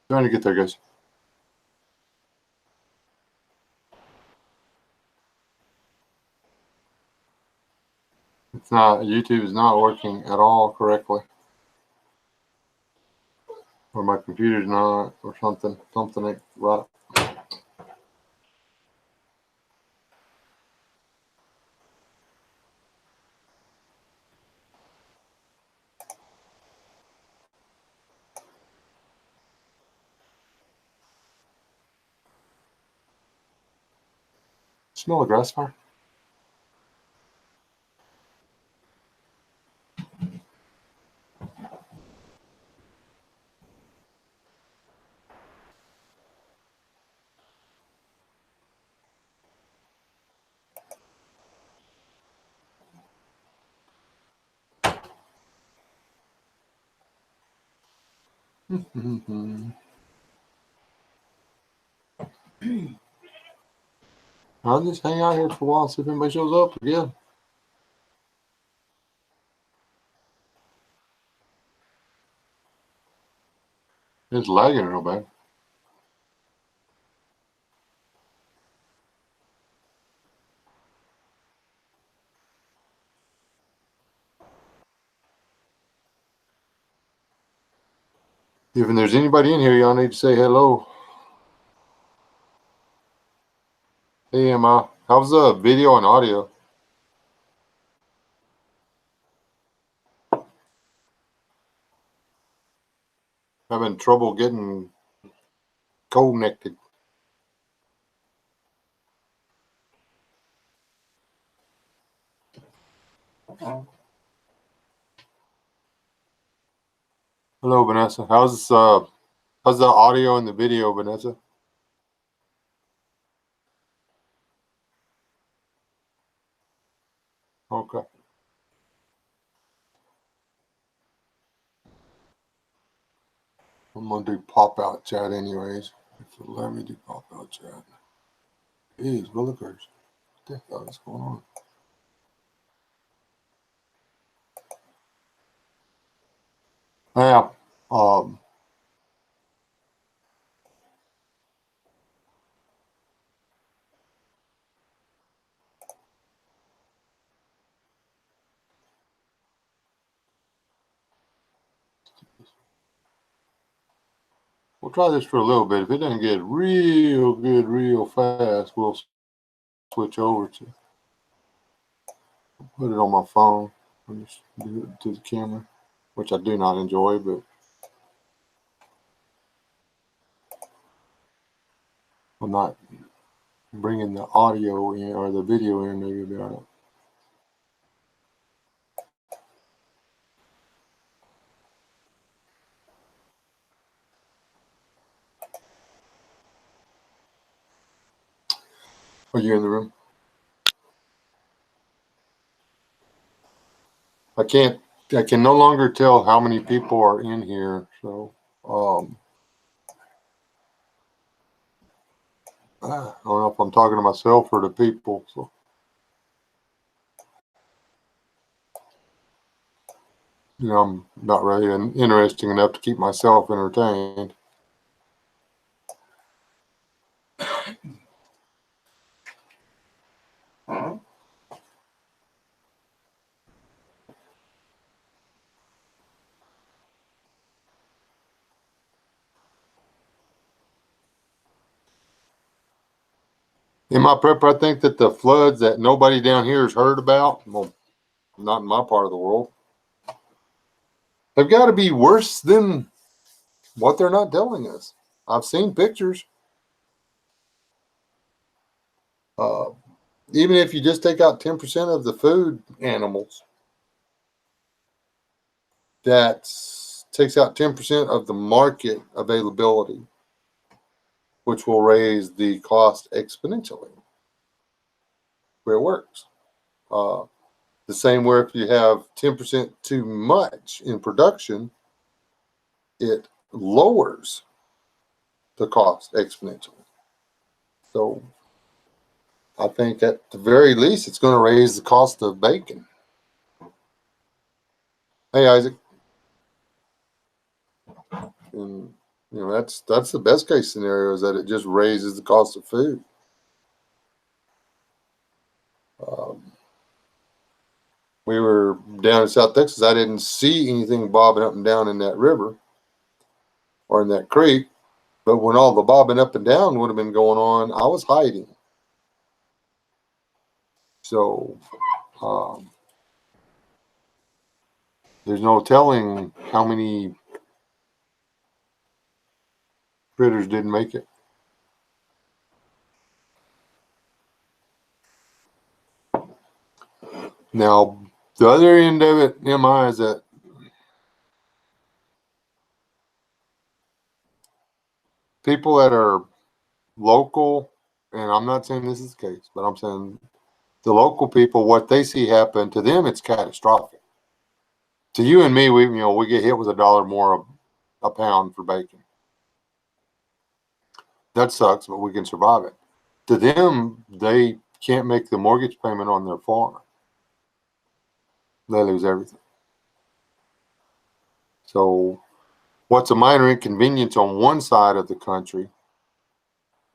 Trying to get there, guys. It's not, YouTube is not working at all correctly. Or my computer's not, or something ain't right. Smell a grass fire? I'll just hang out here for a while and see if anybody shows up again. It's lagging real bad. If there's anybody in here, y'all need to say hello. Hey, Emma. How's the video and audio? Having trouble getting connected. Hello, Vanessa. How's the audio and the video, Vanessa? Okay. I'm gonna do pop-out chat anyways. If it'll let me do pop-out chat. Jeez, willikers. What the hell is going on? Yeah. We'll try this for a little bit. If it doesn't get real good real fast, we'll switch over to put it on my phone and just do it to the camera, which I do not enjoy, but I'm not bringing the audio in or the video in. Maybe it'll be all right. Are you in the room? I can no longer tell how many people are in here, so I don't know if I'm talking to myself or the people. So I'm not really interesting enough to keep myself entertained. In my prep, I think that the floods that nobody down here has heard about, well, not in my part of the world, they've got to be worse than what they're not telling us. I've seen pictures. Even if you just take out 10% of the food animals, that takes out 10% of the market availability, which will raise the cost exponentially where it works. The same where if you have 10% too much in production, it lowers the cost exponentially. So I think at the very least, it's going to raise the cost of bacon. Hey, Isaac. And That's the best case scenario, is that it just raises the cost of food. Um, we were down in South Texas. I didn't see anything bobbing up and down in that river or in that creek, but when all the bobbing up and down would have been going on, I was hiding. So um, there's no telling how many critters didn't make it. Now, the other end of it, MI, is that people that are local, and I'm not saying this is the case, but I'm saying the local people, what they see happen to them, it's catastrophic. To you and me, we get hit with $1 more a pound for bacon. That sucks, but we can survive it. To them, they can't make the mortgage payment on their farm. They lose everything. So what's a minor inconvenience on one side of the country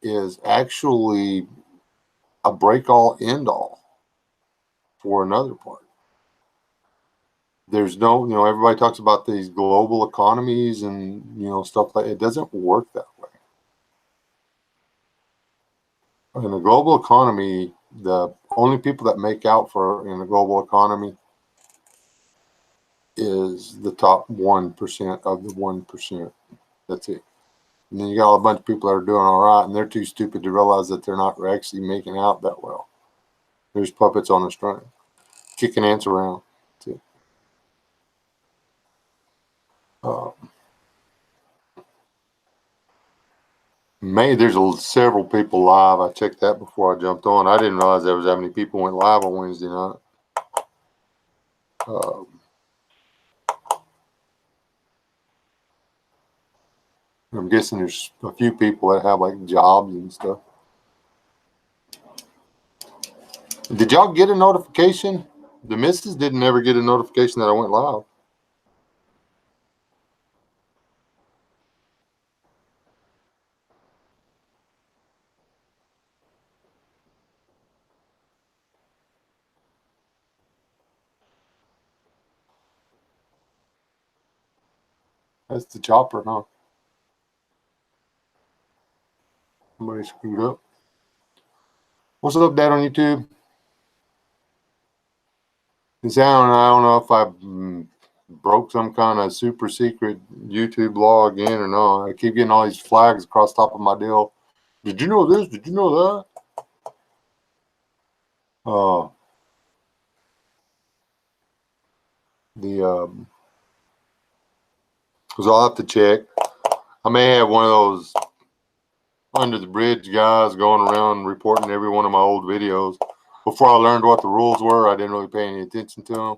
is actually a break all end all for another part. There's no, everybody talks about these global economies and, stuff like it doesn't work that way. In a global economy, the only people that make out for in a global economy is the top 1% of the 1%. That's it. And then you got a bunch of people that are doing all right, and they're too stupid to realize that they're not actually making out that well. There's puppets on a string, kicking ants around. That's it. Uh, there's several people live. I checked that before I jumped on. I didn't realize there was that many people went live on Wednesday night. I'm guessing there's a few people that have like jobs and stuff. Did y'all get a notification? The missus didn't ever get a notification that I went live. That's the chopper, huh? Somebody screwed up. What's up, Dad, on YouTube? I don't know if I broke some kind of super secret YouTube law again or not. I keep getting all these flags across the top of my deal. Did you know this? Did you know that? Because I'll have to check. I may have one of those under the bridge guys going around reporting every one of my old videos. Before I learned what the rules were, I didn't really pay any attention to them.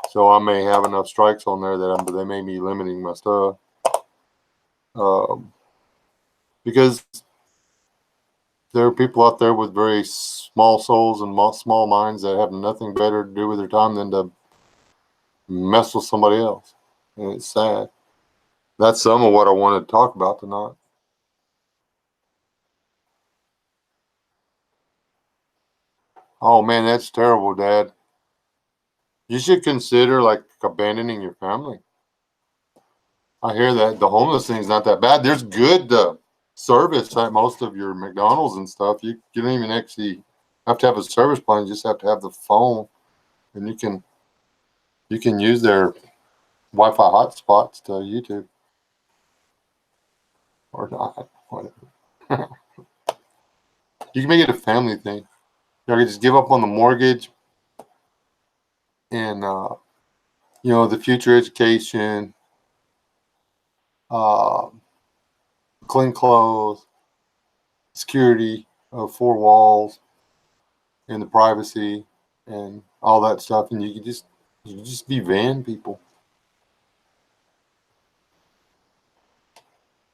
So I may have enough strikes on there that they may be limiting my stuff. Because there are people out there with very small souls and small minds that have nothing better to do with their time than to mess with somebody else. And it's sad. That's some of what I wanted to talk about tonight. Oh man, that's terrible, Dad. You should consider like abandoning your family. I hear that the homeless thing's not that bad. There's good service at most of your McDonald's and stuff. You don't even actually have to have a service plan. You just have to have the phone, and you can use their Wi-Fi hotspots to YouTube or not, whatever. You can make it a family thing. You can just give up on the mortgage and the future education, uh, clean clothes, security of four walls, and the privacy and all that stuff, and you just be van people.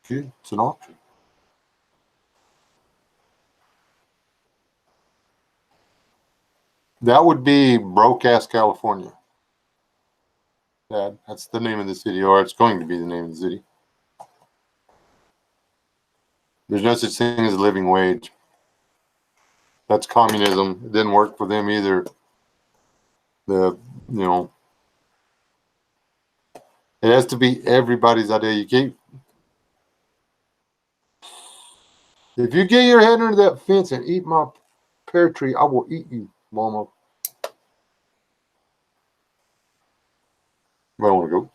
Good, it's an option. That would be Broadcast, California. That's the name of the city, or it's going to be the name of the city. There's no such thing as a living wage. That's communism. It didn't work for them either. The you know it has to be everybody's idea. You keep if you get your head under that fence and eat my pear tree, I will eat you, Mama. I want to go.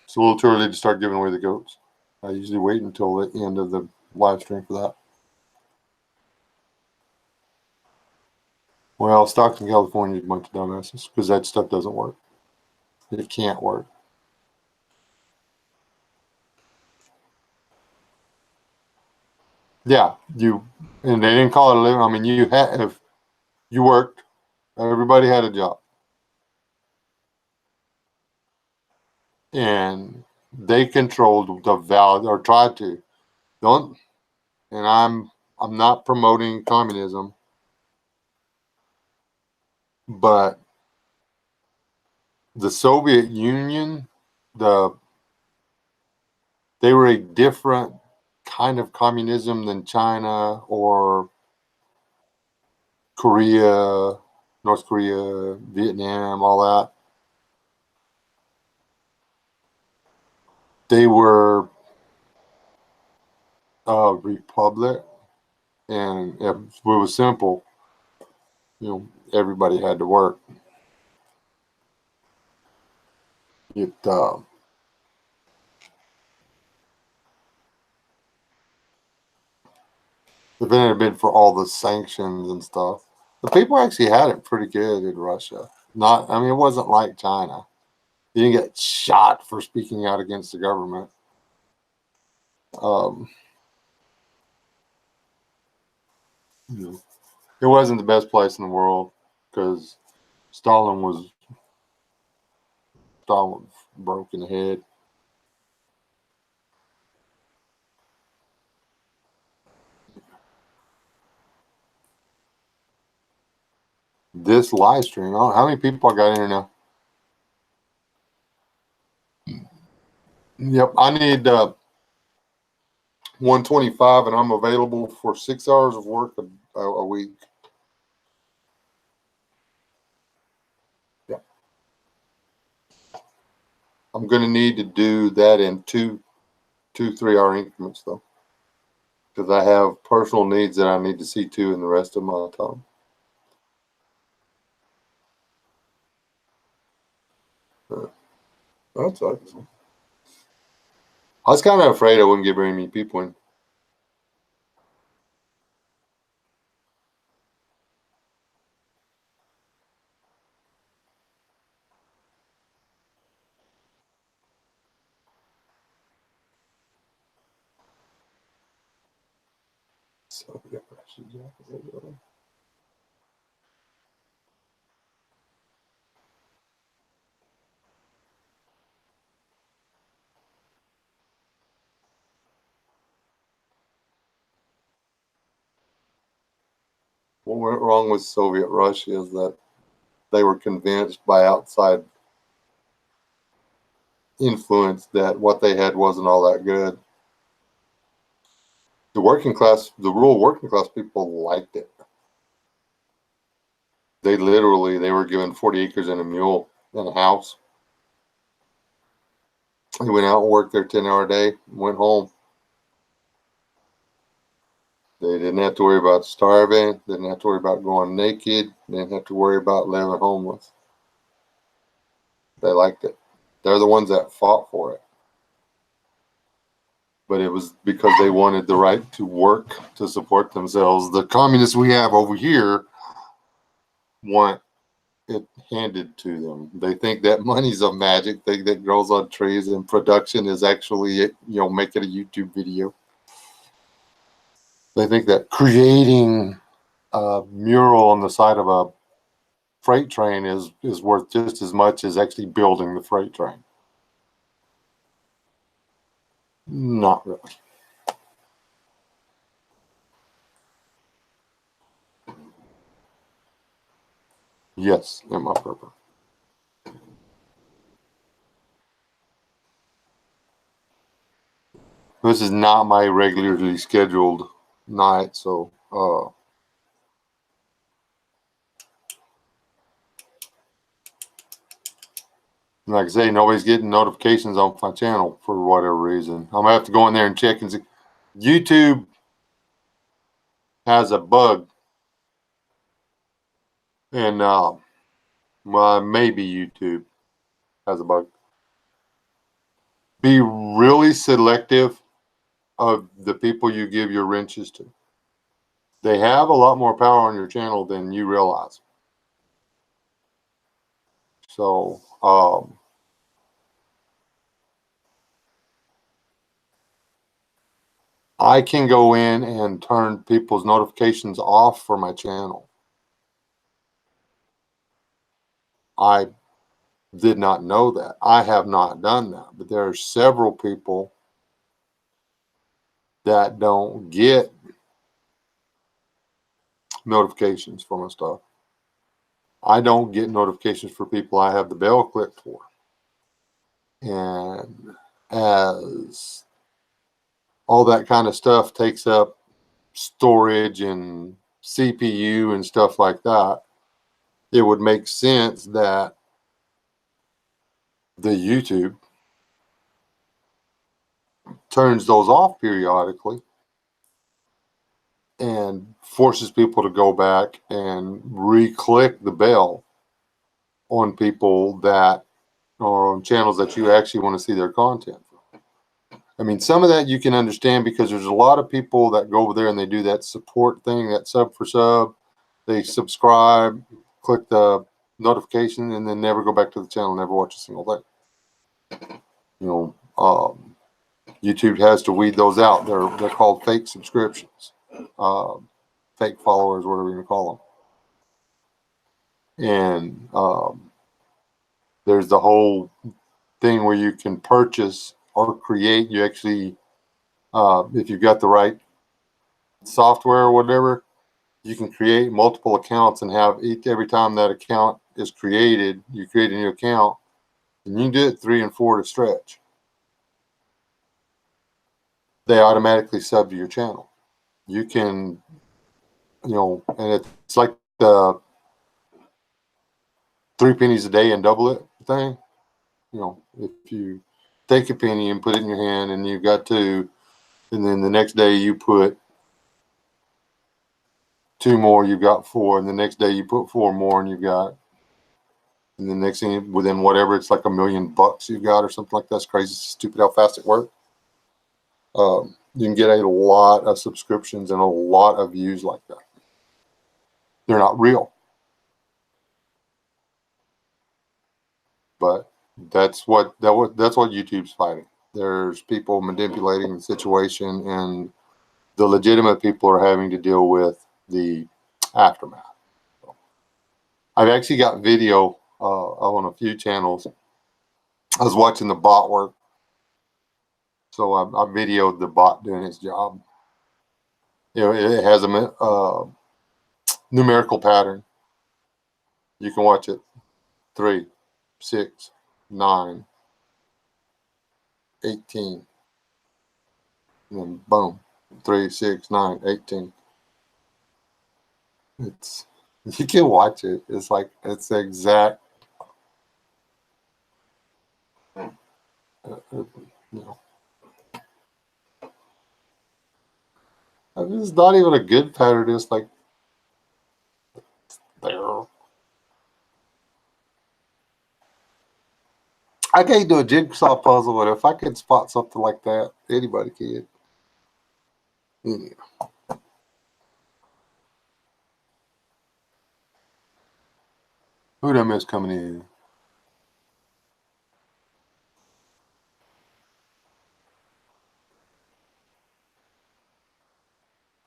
It's a little too early to start giving away the goats. I usually wait until the end of the live stream for that. Well, Stockton, California is a bunch of dumbasses because that stuff doesn't work. It can't work. Yeah, and they didn't call it a living. I mean, if you worked, everybody had a job, and they controlled the value or tried to. Don't, and I'm not promoting communism, but the Soviet Union, the they were a different kind of communism than China or Korea, North Korea, Vietnam, all that. They were a republic, and it was simple. Everybody had to work. It if it had been for all the sanctions and stuff, the people actually had it pretty good in Russia. I mean, it wasn't like China. You didn't get shot for speaking out against the government. Um, it wasn't the best place in the world because Stalin was broke in the head. This live stream, how many people I got in here now? Yep, I need 125, and I'm available for 6 hours of work a week. Yeah, I'm going to need to do that in 3 hour increments though, because I have personal needs that I need to see to in the rest of my time. That's awesome. I was kind of afraid I wouldn't get very many people in. So yeah, what went wrong with Soviet Russia is that they were convinced by outside influence that what they had wasn't all that good. The rural working class people liked it. They were given 40 acres and a mule and a house. They went out and worked their 10-hour day, went home. They didn't have to worry about starving, didn't have to worry about going naked, didn't have to worry about living homeless. They liked it. They're the ones that fought for it. But it was because they wanted the right to work to support themselves. The communists we have over here want it handed to them. They think that money's a magic thing that grows on trees, and production is actually, making a YouTube video. They think that creating a mural on the side of a freight train is worth just as much as actually building the freight train. Not really. Yes, in my purpose. This is not my regularly scheduled night, so like I say, nobody's getting notifications on my channel for whatever reason. I'm gonna have to go in there and check and see. YouTube has a bug, and well, maybe YouTube has a bug. Be really selective of the people you give your wrenches to. They have a lot more power on your channel than you realize. So, I can go in and turn people's notifications off for my channel. I did not know that. I have not done that, but there are several people that don't get notifications for my stuff. I don't get notifications for people I have the bell clicked for. And as all that kind of stuff takes up storage and CPU and stuff like that, it would make sense that the YouTube turns those off periodically and forces people to go back and re-click the bell on people that or on channels that you actually want to see their content from. I mean, some of that you can understand because there's a lot of people that go over there and they do that support thing, that sub for sub. They subscribe, click the notification, and then never go back to the channel, never watch a single thing. You know, YouTube has to weed those out. They're called fake subscriptions, fake followers, whatever you want to call them. And there's the whole thing where you can purchase or create. You actually, if you've got the right software or whatever, you can create multiple accounts and have every time that account is created, you create a new account, and you can do it 3 and 4 to stretch. They automatically sub to your channel. You can, and it's like the 3 pennies a day and double it thing. If you take a penny and put it in your hand and you've got 2, and then the next day you put 2 more, you've got 4, and the next day you put 4 more and you've got, and the next thing within whatever, it's like $1 million you got or something like that. It's crazy, stupid how fast it works. You can get a lot of subscriptions and a lot of views like that. They're not real, but that's what YouTube's fighting. There's people manipulating the situation, and the legitimate people are having to deal with the aftermath. I've actually got video on a few channels. I was watching the bot work, so I videoed the bot doing its job. It has a numerical pattern. You can watch it 3, 6, 9, 18, and then boom, 3, 6, 9, 18. It's You can watch it. It's like it's the exact. You know, it's not even a good pattern. It's like there. I can't do a jigsaw puzzle, but if I could spot something like that, anybody can. Yeah. Who done miss coming in?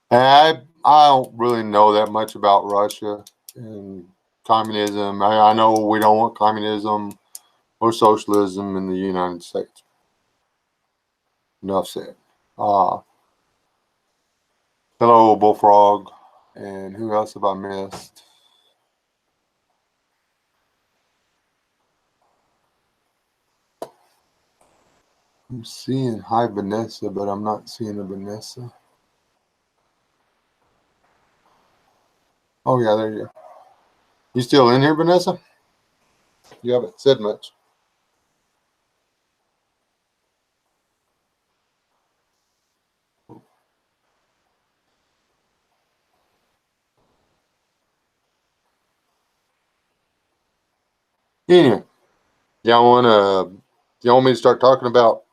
I don't really know that much about Russia and communism. I know we don't want communism or socialism in the United States. Enough said. Uh, Hello, Bullfrog. And who else have I missed? I'm seeing hi Vanessa, but I'm not seeing a Vanessa. Oh yeah, there you go. You still in here, Vanessa? You haven't said much. Anyway, y'all want me to start talking about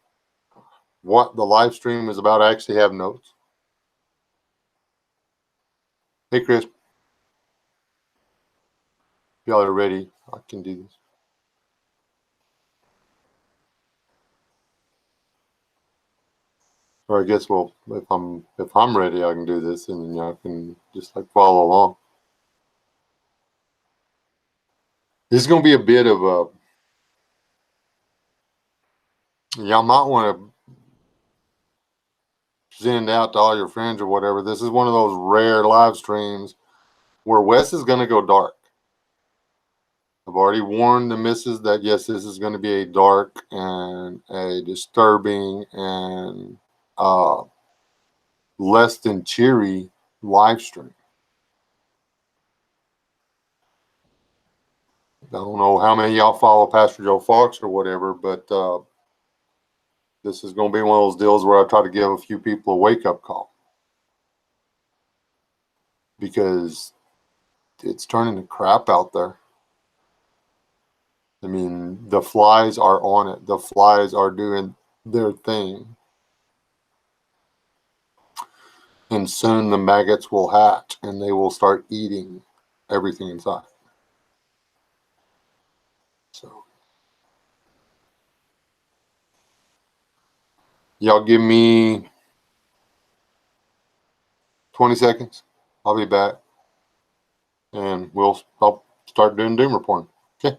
what the live stream is about? I actually have notes. Hey Chris, if y'all are ready, I can do this. Or I guess if I'm ready, I can do this, and then y'all can just like follow along. This is gonna be a bit of a. Y'all might want to send out to all your friends or whatever. This is one of those rare live streams where Wes is gonna go dark. I've already warned the missus that yes, this is going to be a dark and a disturbing and less than cheery live stream. I don't know how many of y'all follow Pastor Joe Fox or whatever, but this is going to be one of those deals where I try to give a few people a wake up call because it's turning to crap out there. I mean, the flies are on it. The flies are doing their thing. And soon the maggots will hatch and they will start eating everything inside. So, y'all give me 20 seconds. I'll be back and I'll start doing doom reporting. Okay.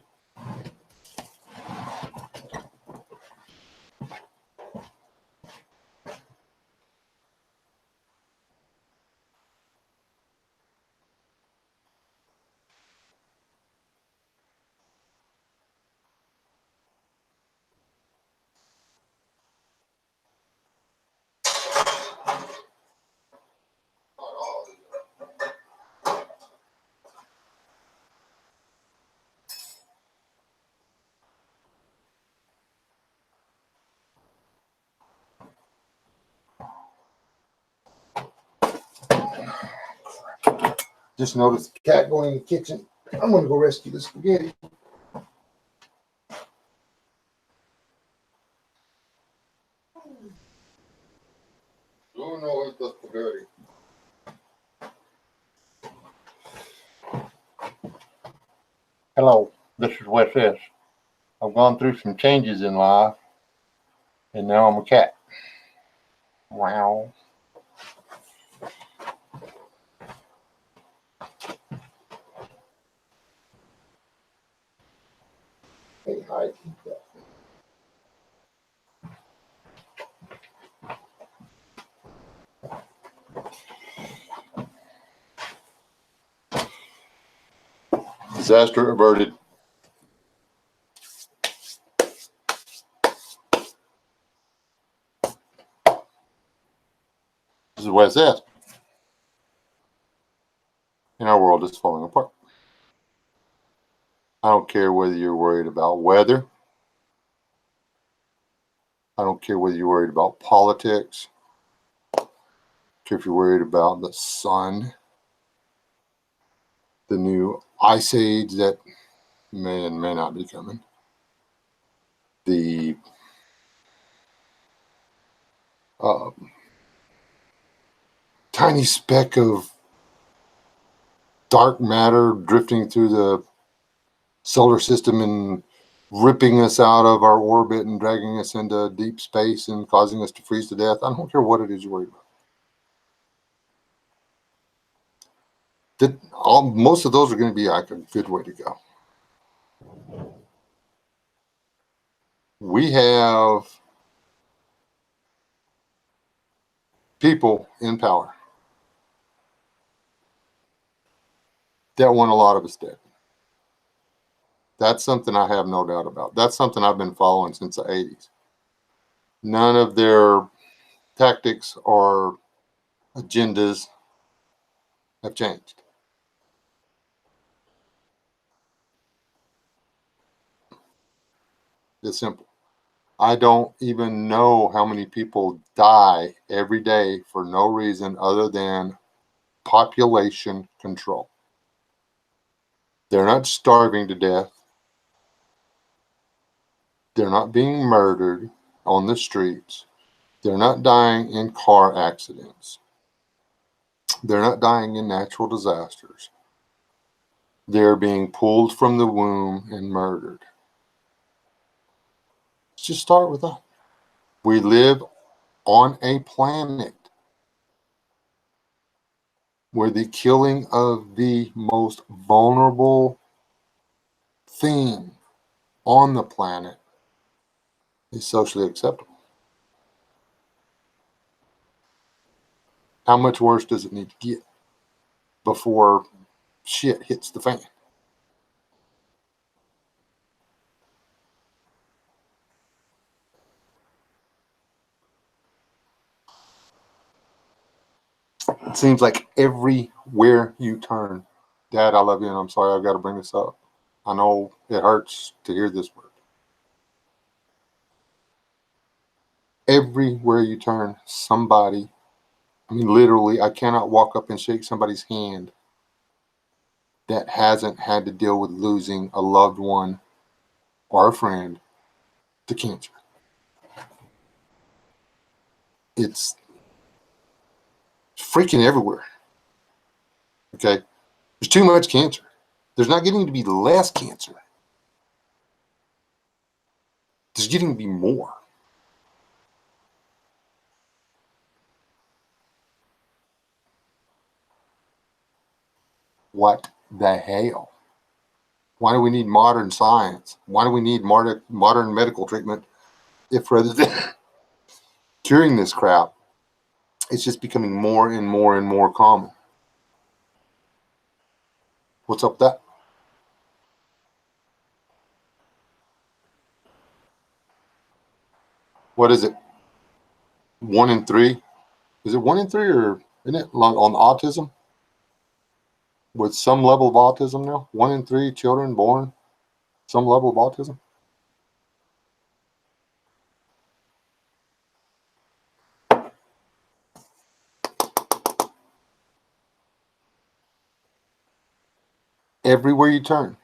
Just noticed the cat going in the kitchen. I'm going to go rescue the spaghetti. Oh no, it's the spaghetti. Hello, this is Wes S. I've gone through some changes in life, and now I'm a cat. Wow. Hey, hi. Disaster averted. This is Wes S. And our world is falling apart. I don't care whether you're worried about weather. I don't care whether you're worried about politics. I don't care if you're worried about the sun, the new ice age that may and may not be coming, the uh, tiny speck of dark matter drifting through the solar system and ripping us out of our orbit and dragging us into deep space and causing us to freeze to death. I don't care what it is you're worried about. Most of those are going to be like a good way to go. We have people in power that want a lot of us dead. That's something I have no doubt about. That's something I've been following since the 80s. None of their tactics or agendas have changed. It's simple. I don't even know how many people die every day for no reason other than population control. They're not starving to death. They're not being murdered on the streets. They're not dying in car accidents. They're not dying in natural disasters. They're being pulled from the womb and murdered. Let's just start with that. We live on a planet where the killing of the most vulnerable thing on the planet is socially acceptable. How much worse does it need to get before shit hits the fan? It seems like everywhere you turn, Dad, I love you, and I'm sorry I've got to bring this up. I know it hurts to hear this word. Everywhere you turn, somebody, I mean, literally, I cannot walk up and shake somebody's hand that hasn't had to deal with losing a loved one or a friend to cancer. It's freaking everywhere. Okay. There's too much cancer. There's not getting to be less cancer. There's getting to be more. What the hell? Why do we need modern science? Why do we need modern medical treatment if rather than curing this crap, it's just becoming more and more and more common? What's up with that? What is it? 1 in 3? Is it 1 in 3 or isn't it on autism? With some level of autism now? 1 in 3 children born some level of autism? Everywhere you turn,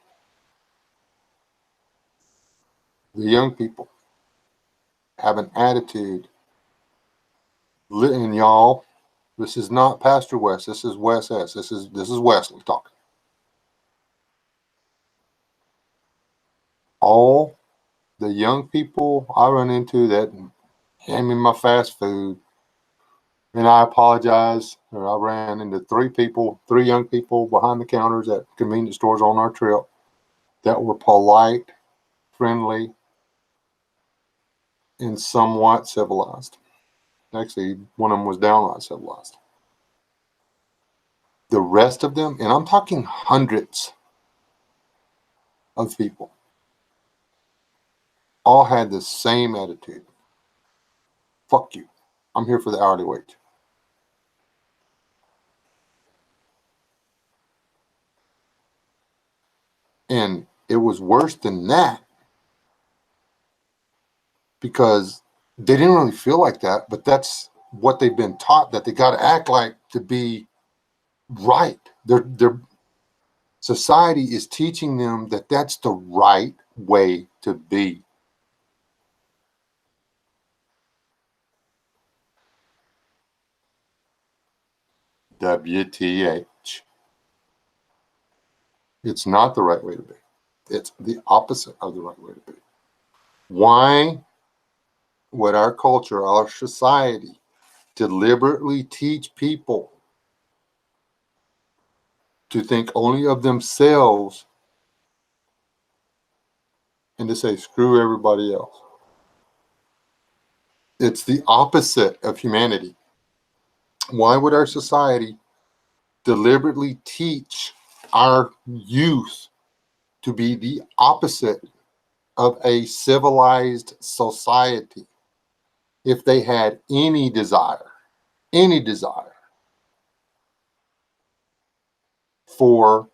the young people have an attitude. And y'all, this is not Pastor Wes. This is Wes S. This is Wesley talking. All the young people I run into that hand me my fast food, and I apologize. Or I ran into 3 young people behind the counters at convenience stores on our trip that were polite, friendly, and somewhat civilized. Actually, one of them was downright civilized. The rest of them, and I'm talking hundreds of people, all had the same attitude. Fuck you. I'm here for the hourly wage. And it was worse than that because they didn't really feel like that, but that's what they've been taught, that they got to act like to be right. Their society is teaching them that that's the right way to be. WTH. It's not the right way to be. It's the opposite of the right way to be. Why would our culture, our society, deliberately teach people to think only of themselves and to say, screw everybody else? It's the opposite of humanity. Why would our society deliberately teach our youth to be the opposite of a civilized society? if they had any desire for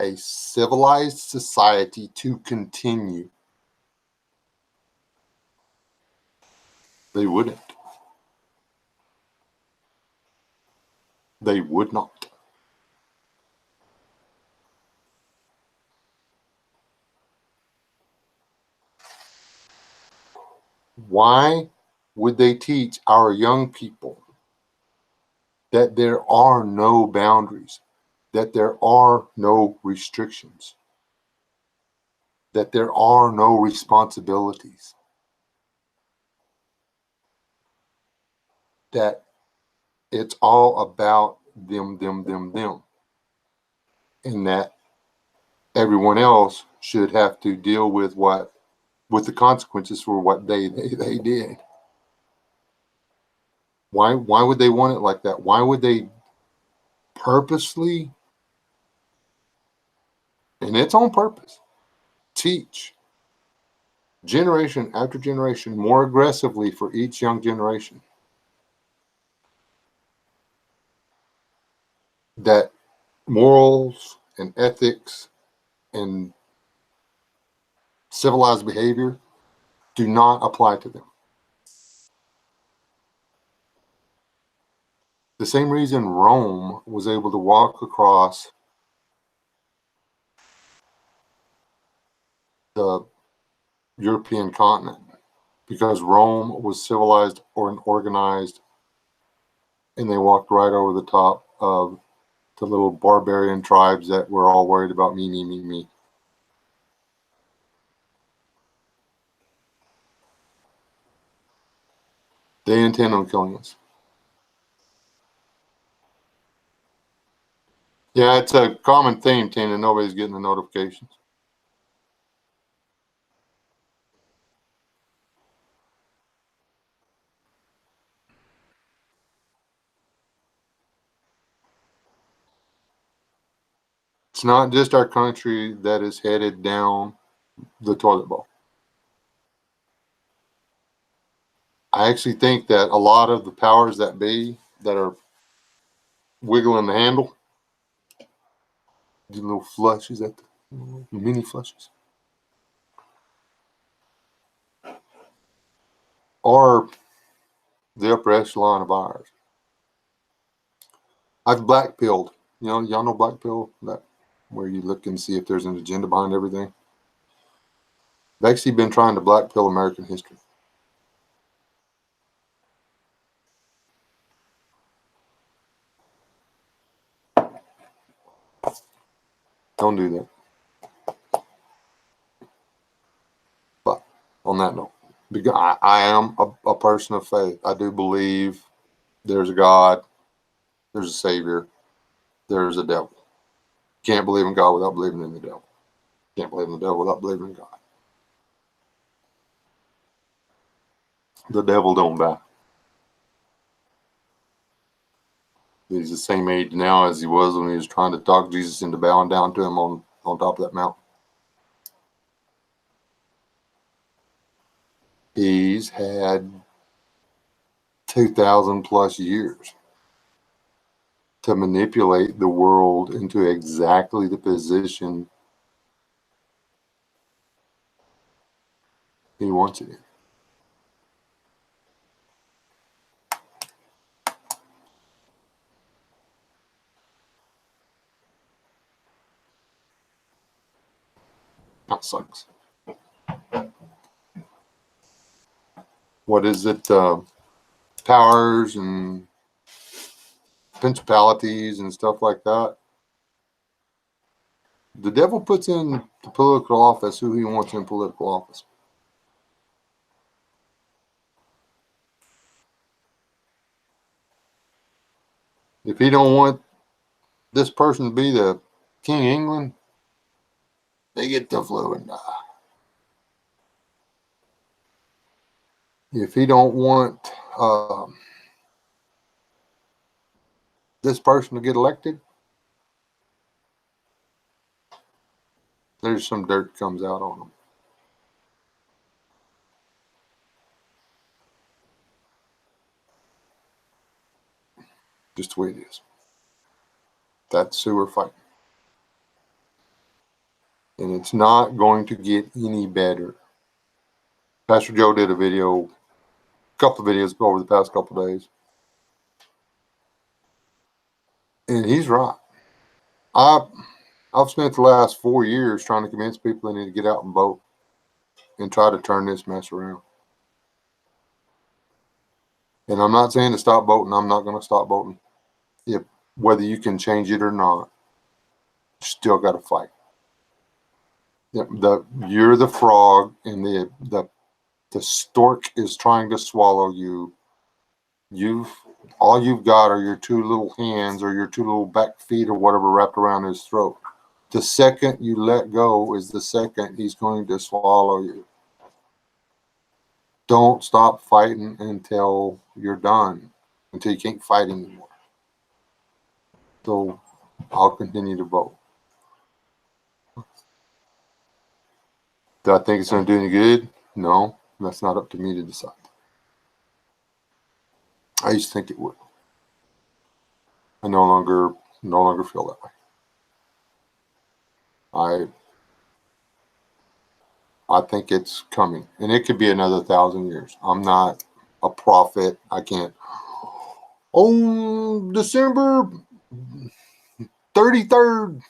a civilized society to continue, they wouldn't. They would not. Why would they teach our young people that there are no boundaries, that there are no restrictions, that there are no responsibilities, that it's all about them, and that everyone else should have to deal with the consequences for what they did? Why would they want it like that? Why would they purposely, and it's on purpose, teach generation after generation more aggressively for each young generation that morals and ethics and civilized behavior do not apply to them? The same reason Rome was able to walk across the European continent, because Rome was civilized or organized, and they walked right over the top of the little barbarian tribes that were all worried about me, me, me, me. They intend on killing us. Yeah, it's a common theme, Tina. Nobody's getting the notifications. It's not just our country that is headed down the toilet bowl. I actually think that a lot of the powers that be that are wiggling the handle, the little flushes at the mini flushes, are the upper echelon of ours. I've black pilled. Y'all know black pill, that where you look and see if there's an agenda behind everything. I've actually been trying to black pill American history. Don't do that. But on that note, because I am a person of faith. I do believe there's a God, there's a Savior, there's a devil. Can't believe in God without believing in the devil. Can't believe in the devil without believing in God. The devil don't die. He's the same age now as he was when he was trying to talk Jesus into bowing down to him on top of that mountain. He's had 2,000 plus years to manipulate the world into exactly the position he wants it in. That sucks. What is it? Powers and principalities and stuff like that. The devil puts in the political office who he wants in political office. If he don't want this person to be the King of England, they get the flu and die. If he don't want this person to get elected, there's some dirt comes out on them. Just the way it is. That's who we're fighting. And it's not going to get any better. Pastor Joe did a couple of videos over the past couple of days. And he's right. I've spent the last 4 years trying to convince people they need to get out and vote and try to turn this mess around. And I'm not saying to stop voting. I'm not going to stop voting. Whether you can change it or not, you still got to fight. You're the frog, and the stork is trying to swallow you. All you've got are your two little hands or your two little back feet or whatever wrapped around his throat. The second you let go is the second he's going to swallow you. Don't stop fighting until you're done, until you can't fight anymore. So I'll continue to vote. Do I think it's going to do any good? No, that's not up to me to decide. I used to think it would. I no longer feel that way. I think it's coming, and it could be another 1,000 years. I'm not a prophet. I can't. On December 33rd,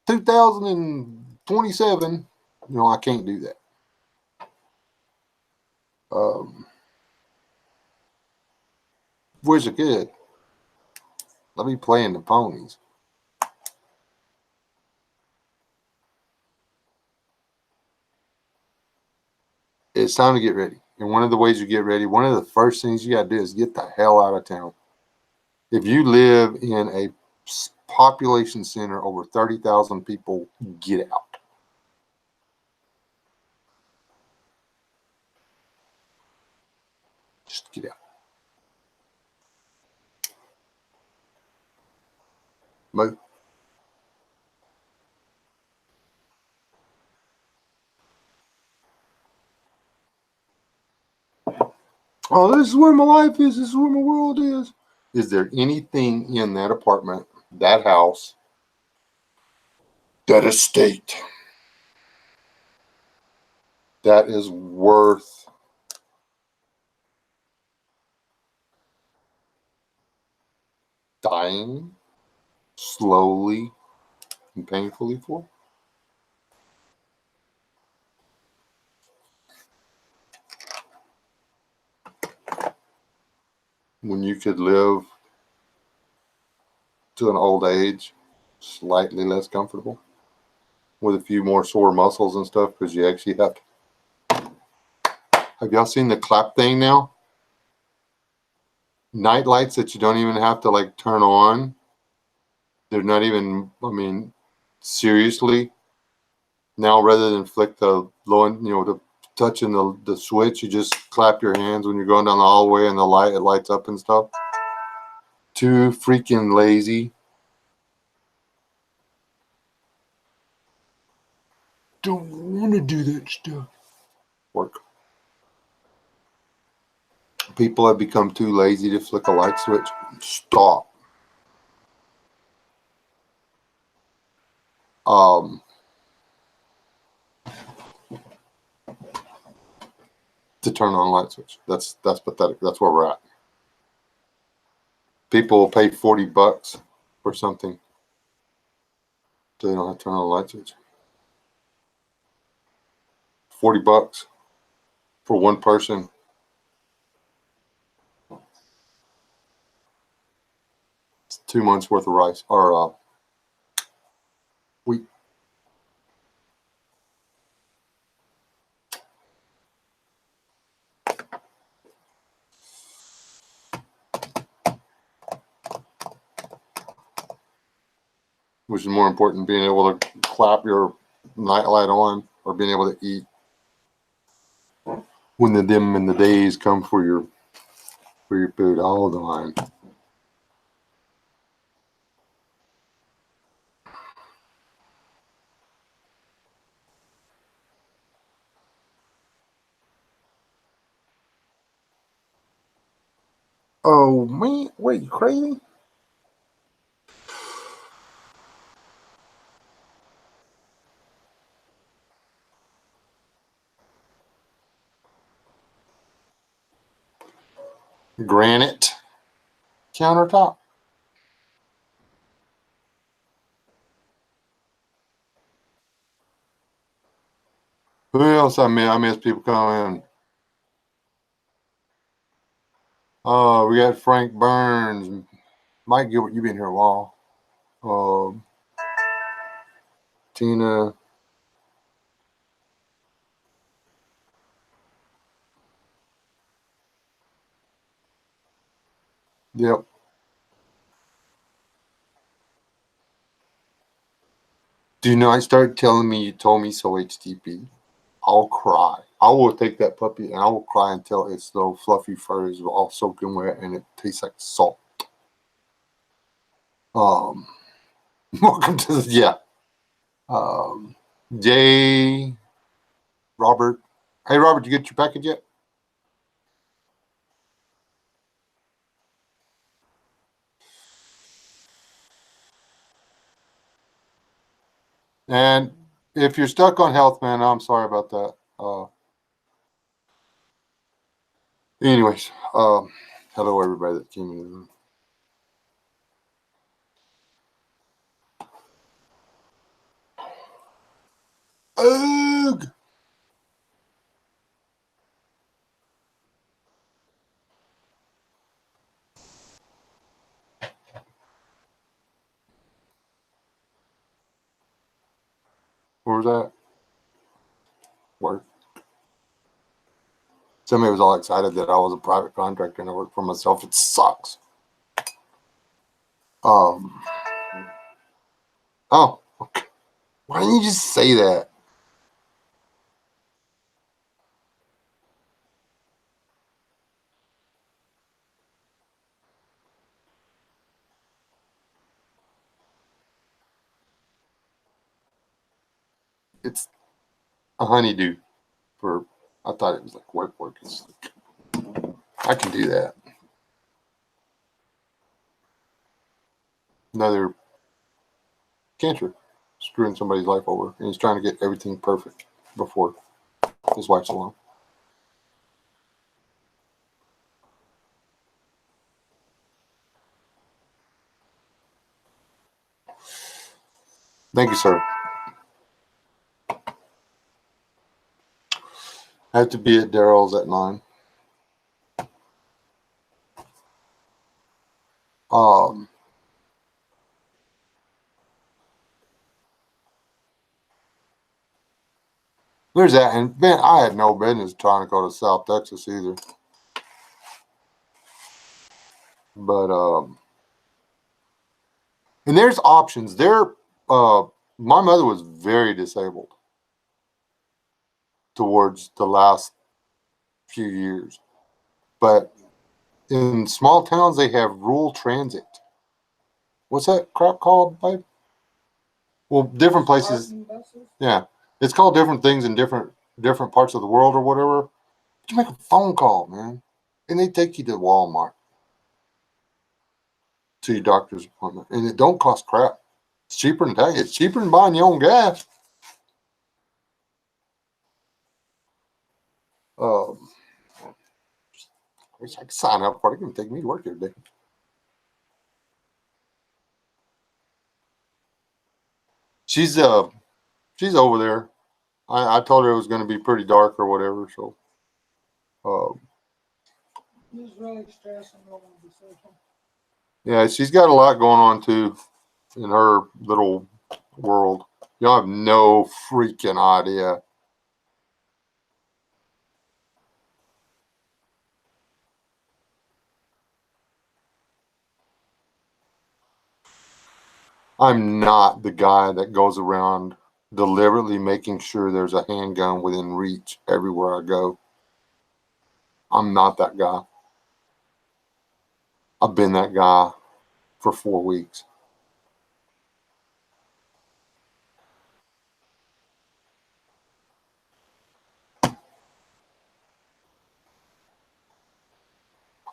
2027, I can't do that. Wish I could. Let me playing the ponies. It's time to get ready. And one of the ways you get ready, one of the first things you got to do is get the hell out of town. If you live in a population center over 30,000 people, get out. Just get out. Move. Oh, this is where my life is. This is where my world is. Is there anything in that apartment, that house, that estate that is worth dying slowly and painfully for? When you could live to an old age slightly less comfortable with a few more sore muscles and stuff because you actually have y'all seen the clap thing now? Night lights that you don't even have to like turn on. They're not even, seriously. Now rather than flick the low end, the touching the switch, you just clap your hands when you're going down the hallway and it lights up and stuff. Too freaking lazy. Don't want to do that stuff. Work. People have become too lazy to flick a light switch. Stop. To turn on a light switch. That's pathetic. That's where we're at. People will pay $40 for something so they don't have to turn on a light switch. $40 for one person. It's 2 months worth of rice or wheat. Which is more important, being able to clap your nightlight on or being able to eat when the dim and the days come for your food. Hold on. Oh man, wait, you crazy? Granite countertop. Who else I miss? I miss people coming. Oh, we got Frank Burns, Mike Gilbert. You've been here a while. Um, Tina. Yep. Do not start telling me you told me so, HTP. I'll cry. I will take that puppy and I will cry until its little fluffy fur is all soaking wet and it tastes like salt. Um, welcome to the, yeah. Um, Jay, Robert. Hey, Robert, you get your package yet? And if you're stuck on health, man, I'm sorry about that. Anyways, hello everybody that came in. Ugh! What was that? Work. Somebody was all excited that I was a private contractor and I work for myself. It sucks. Um. Oh, okay. Why didn't you just say that? It's a honeydew. For I thought it was like work. It's like, I can do that. Another cancer screwing somebody's life over, and he's trying to get everything perfect before his wife's alone. Thank you, sir. I have to be at Daryl's at 9. Um, there's that, and man, I had no business trying to go to South Texas either. But and there's options. Uh, my mother was very disabled towards the last few years, but in small towns they have rural transit. What's that crap called, babe? Well, different places. Yeah, it's called different things in different parts of the world or whatever. But you make a phone call, man, and they take you to Walmart to your doctor's appointment, and it don't cost crap. It's cheaper than tax. It's cheaper than buying your own gas. Um, I wish I could sign up for it. It can take me to work every day. She's uh she's over there. I told her it was going to be pretty dark or whatever. So uh, yeah, she's got a lot going on too in her little world. Y'all have no freaking idea. I'm not the guy that goes around deliberately making sure there's a handgun within reach everywhere I go. I'm not that guy. I've been that guy for 4 weeks.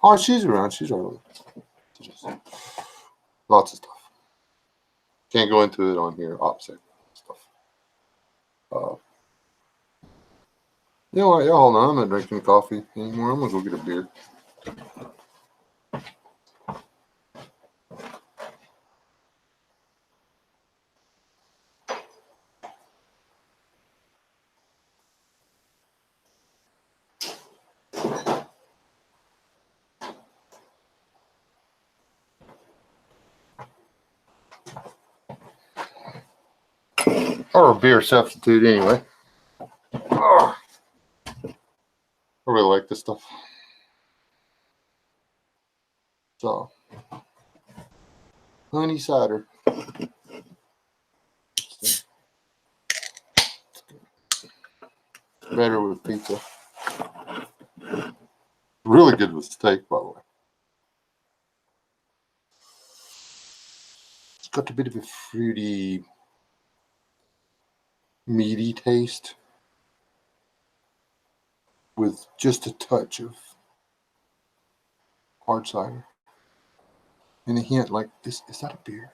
Oh, she's around. She's around. Lots of stuff. Can't go into it on here. Opposite stuff. You know what? Yeah, hold on. I'm not drinking coffee anymore. I'm gonna go get a beer. Or a beer substitute, anyway. Oh, I really like this stuff. So, honey cider. Better with pizza. Really good with steak, by the way. It's got a bit of a fruity, meaty taste with just a touch of hard cider. And a hint like, is that a beer?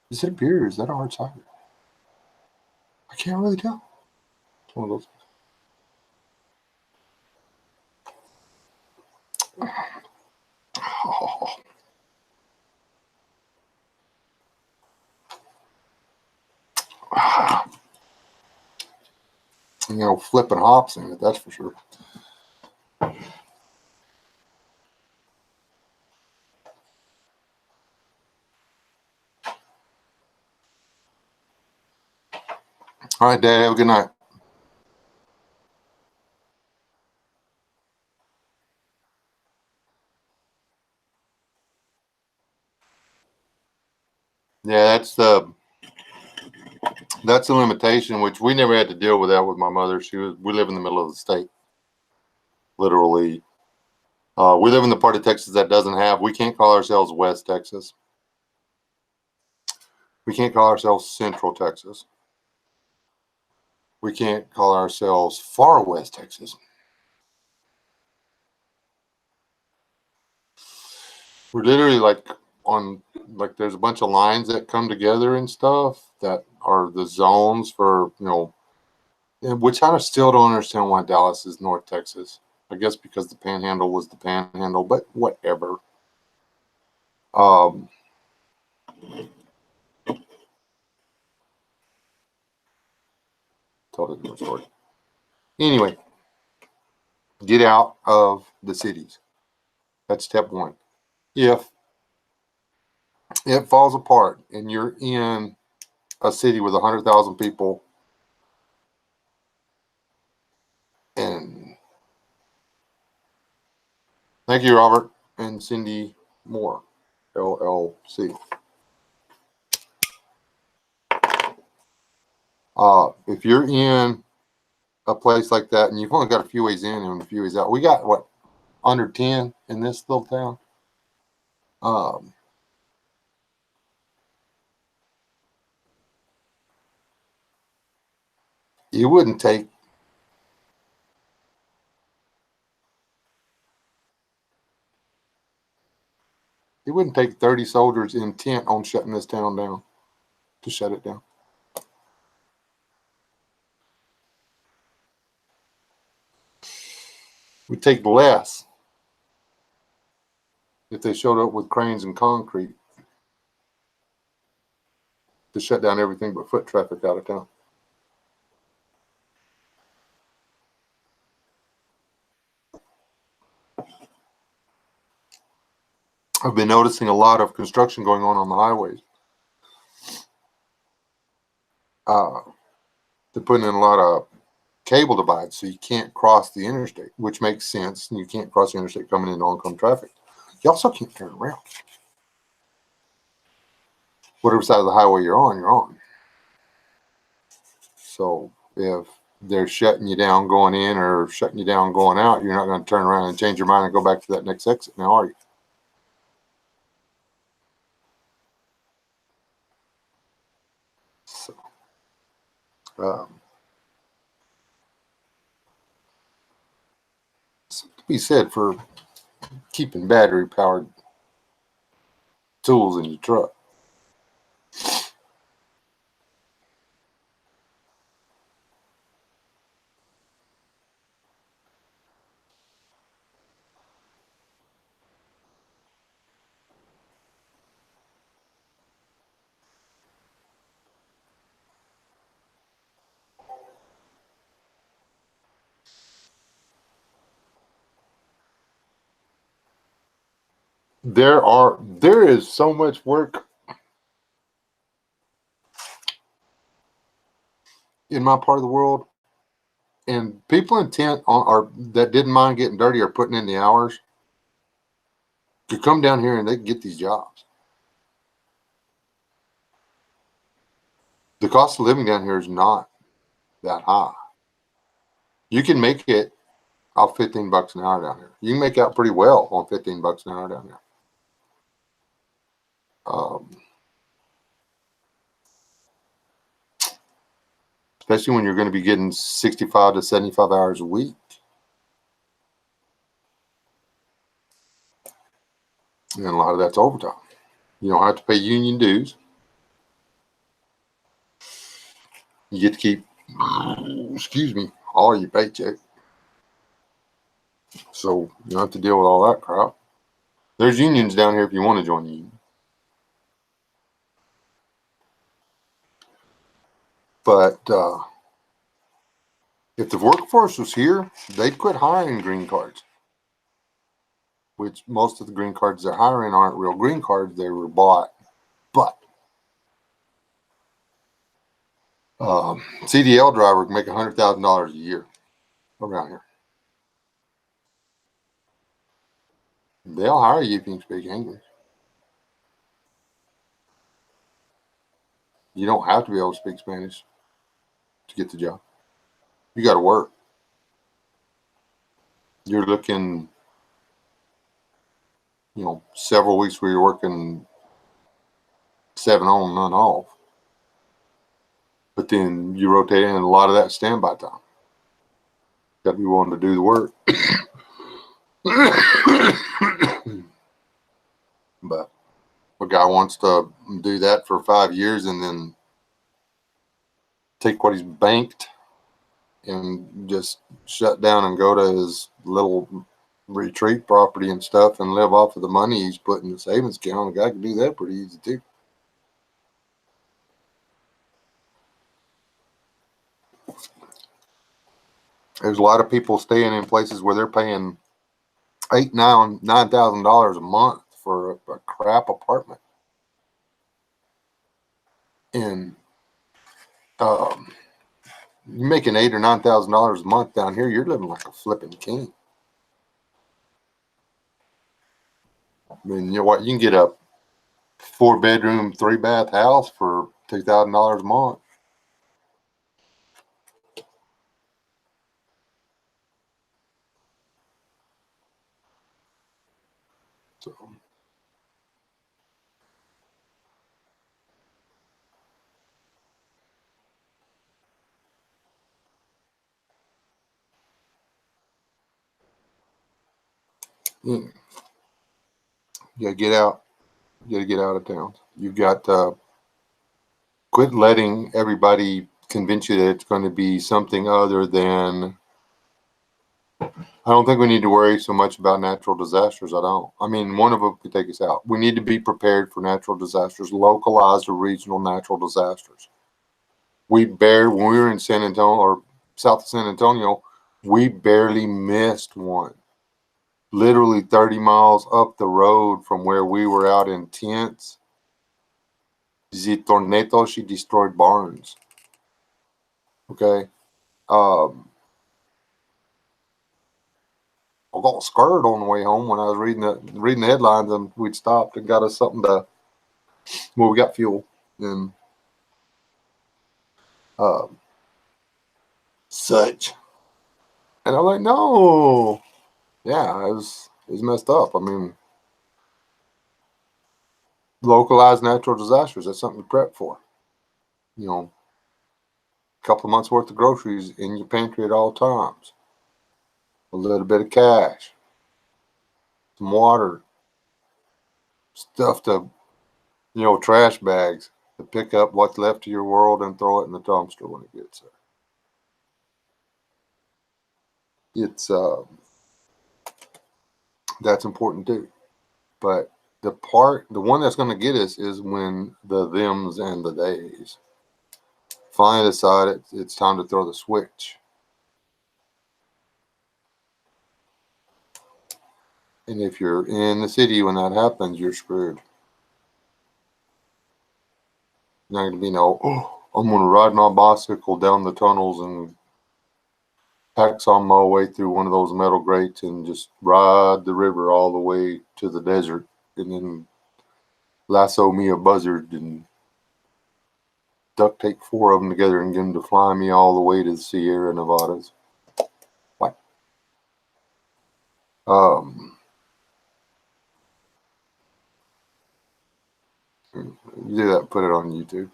Is it a beer or is that a hard cider? I can't really tell. It's one of those. Oh. You know, flipping hops in it, that's for sure. All right, Dad, have a good night. Yeah, that's the limitation, which we never had to deal with that with my mother. We live in the middle of the state, literally. We live in the part of Texas that doesn't have. We can't call ourselves West Texas. We can't call ourselves Central Texas. We can't call ourselves Far West Texas. We're literally like there's a bunch of lines that come together and stuff that are the zones for, which I still don't understand why Dallas is North Texas. I guess because the Panhandle was the Panhandle, but whatever. Totally different story. Anyway, get out of the cities. That's step one. If it falls apart and you're in a city with 100,000 people and thank you, Robert and Cindy Moore, LLC. If you're in a place like that and you've only got a few ways in and a few ways out, we got what, under 10 in this little town. It wouldn't take it wouldn't take 30 soldiers intent on shutting this town down to shut it down. It would take less if they showed up with cranes and concrete to shut down everything but foot traffic out of town. I've been noticing a lot of construction going on the highways. They're putting in a lot of cable divides so you can't cross the interstate, which makes sense. And you can't cross the interstate coming into oncoming traffic. You also can't turn around. Whatever side of the highway you're on, you're on. So if they're shutting you down going in or shutting you down going out, you're not going to turn around and change your mind and go back to that next exit now, are you? So, something to be said for keeping battery powered tools in your truck. There is so much work in my part of the world, and people intent on or that didn't mind getting dirty or putting in the hours could come down here and they can get these jobs. The cost of living down here is not that high. You can make it off $15 an hour down here. You can make out pretty well on $15 an hour down here. Especially when you're going to be getting 65 to 75 hours a week. And a lot of that's overtime. You don't have to pay union dues. You get to keep, excuse me, all your paycheck. So you don't have to deal with all that crap. There's unions down here if you want to join the union. But if the workforce was here, they'd quit hiring green cards. Which most of the green cards they're hiring aren't real green cards. They were bought. But CDL driver can make $100,000 a year around here. They'll hire you if you can speak English. You don't have to be able to speak Spanish to get the job. You got to work. You're looking, several weeks where you're working 7 on, none off. But then you rotate in, and a lot of that standby time. Got to be willing to do the work. But a guy wants to do that for 5 years and then take what he's banked and just shut down and go to his little retreat property and stuff and live off of the money he's put in the savings account. A guy can do that pretty easy too. There's a lot of people staying in places where they're paying $9,000 a month for a crap apartment. And you're making $8,000 or $9,000 a month down here, you're living like a flipping king. I mean, you know what? You can get a 4-bedroom, 3-bath house for $2,000 a month. So, you gotta get out. You gotta get out of town. You've got to quit letting everybody convince you that it's going to be something other than. I don't think we need to worry so much about natural disasters. I don't. I mean, one of them could take us out. We need to be prepared for natural disasters, localized or regional natural disasters. When we were in San Antonio or south of San Antonio, we barely missed one. Literally 30 miles up the road from where we were out in tents, the tornado, she destroyed barns. Okay. I got scared on the way home when I was reading the headlines, and we'd stopped and got us something to. Well, we got fuel and such. And I'm like, no, yeah, it was messed up. I mean, localized natural disasters. That's something to prep for. A couple of months worth of groceries in your pantry at all times. A little bit of cash. some water, stuff to, trash bags to pick up what's left of your world and throw it in the dumpster when it gets there. It's that's important too. But the one that's going to get us is when the thems and the days finally decide it's time to throw the switch. And if you're in the city when that happens, you're screwed. Not going to be no, I'm going to ride my bicycle down the tunnels and hacksaw my way through one of those metal grates and just ride the river all the way to the desert and then lasso me a buzzard and duct tape 4 of them together and get them to fly me all the way to the Sierra Nevadas. What? You do that, put it on YouTube.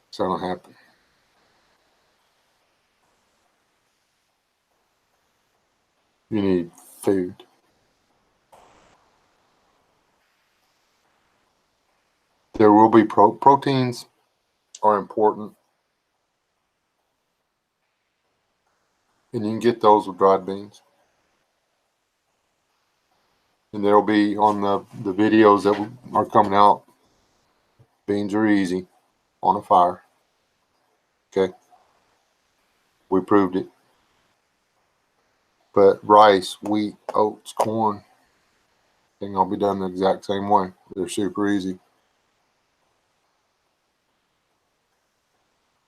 It's not gonna happen. You need food. There will be proteins are important, and you can get those with dried beans. And there'll be on the videos that are coming out. Beans are easy on a fire. Okay, we proved it. But rice, wheat, oats, corn, thing all be done the exact same way. They're super easy.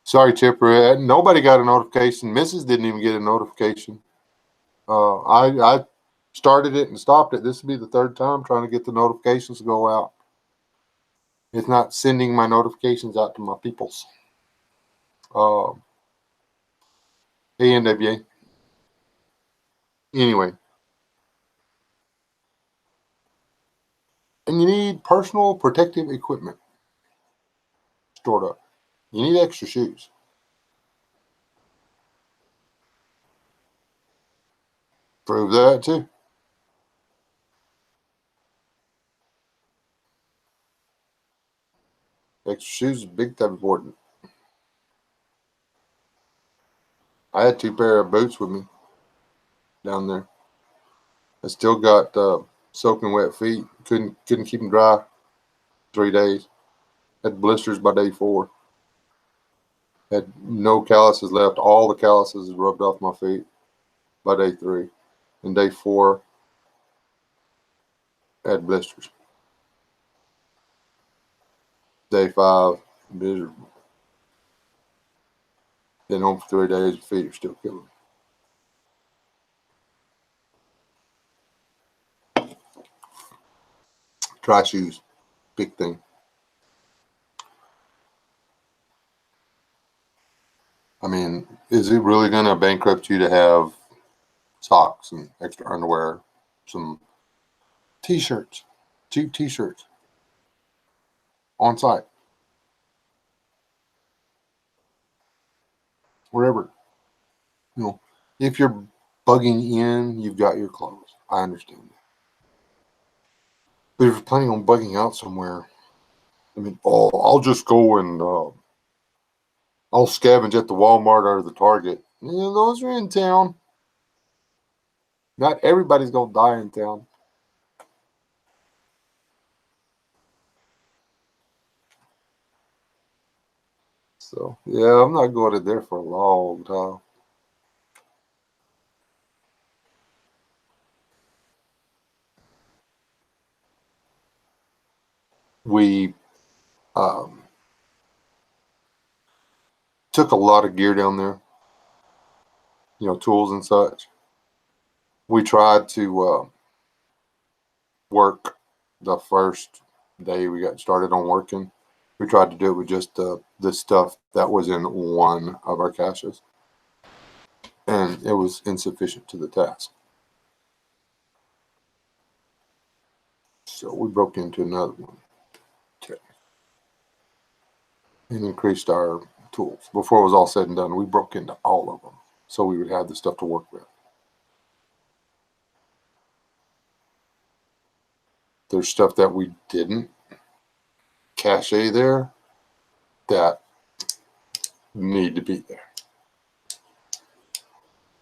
Sorry, Chipper. Nobody got a notification. Mrs. didn't even get a notification. I started it and stopped it. This will be the third time trying to get the notifications to go out. It's not sending my notifications out to my peoples. Hey, NWA. Anyway. And you need personal protective equipment stored up. You need extra shoes. Prove that too. Extra shoes is big time important. I had 2 pair of boots with me down there. I still got soaking wet feet. Couldn't keep them dry 3 days. Had blisters by day 4. Had no calluses left. All the calluses rubbed off my feet by day 3. And day 4 had blisters. Day 5, miserable. Been home for 3 days. Feet are still killing me. Try shoes. Big thing. I mean, is it really going to bankrupt you to have socks and extra underwear, some t-shirts, cheap t-shirts on site, wherever? If you're bugging in, you've got your clothes. I understand that. But if you're planning on bugging out somewhere, I mean, I'll just go and I'll scavenge at the Walmart or the Target. Those are in town. Not everybody's gonna die in town. So yeah, I'm not going in there for a long time. We took a lot of gear down there, tools and such. We tried to work the first day we got started on working. We tried to do it with just the stuff that was in one of our caches, and it was insufficient to the task. So we broke into another one and increased our tools. Before it was all said and done, we broke into all of them. so we would have the stuff to work with. There's stuff that we didn't cache there that need to be there.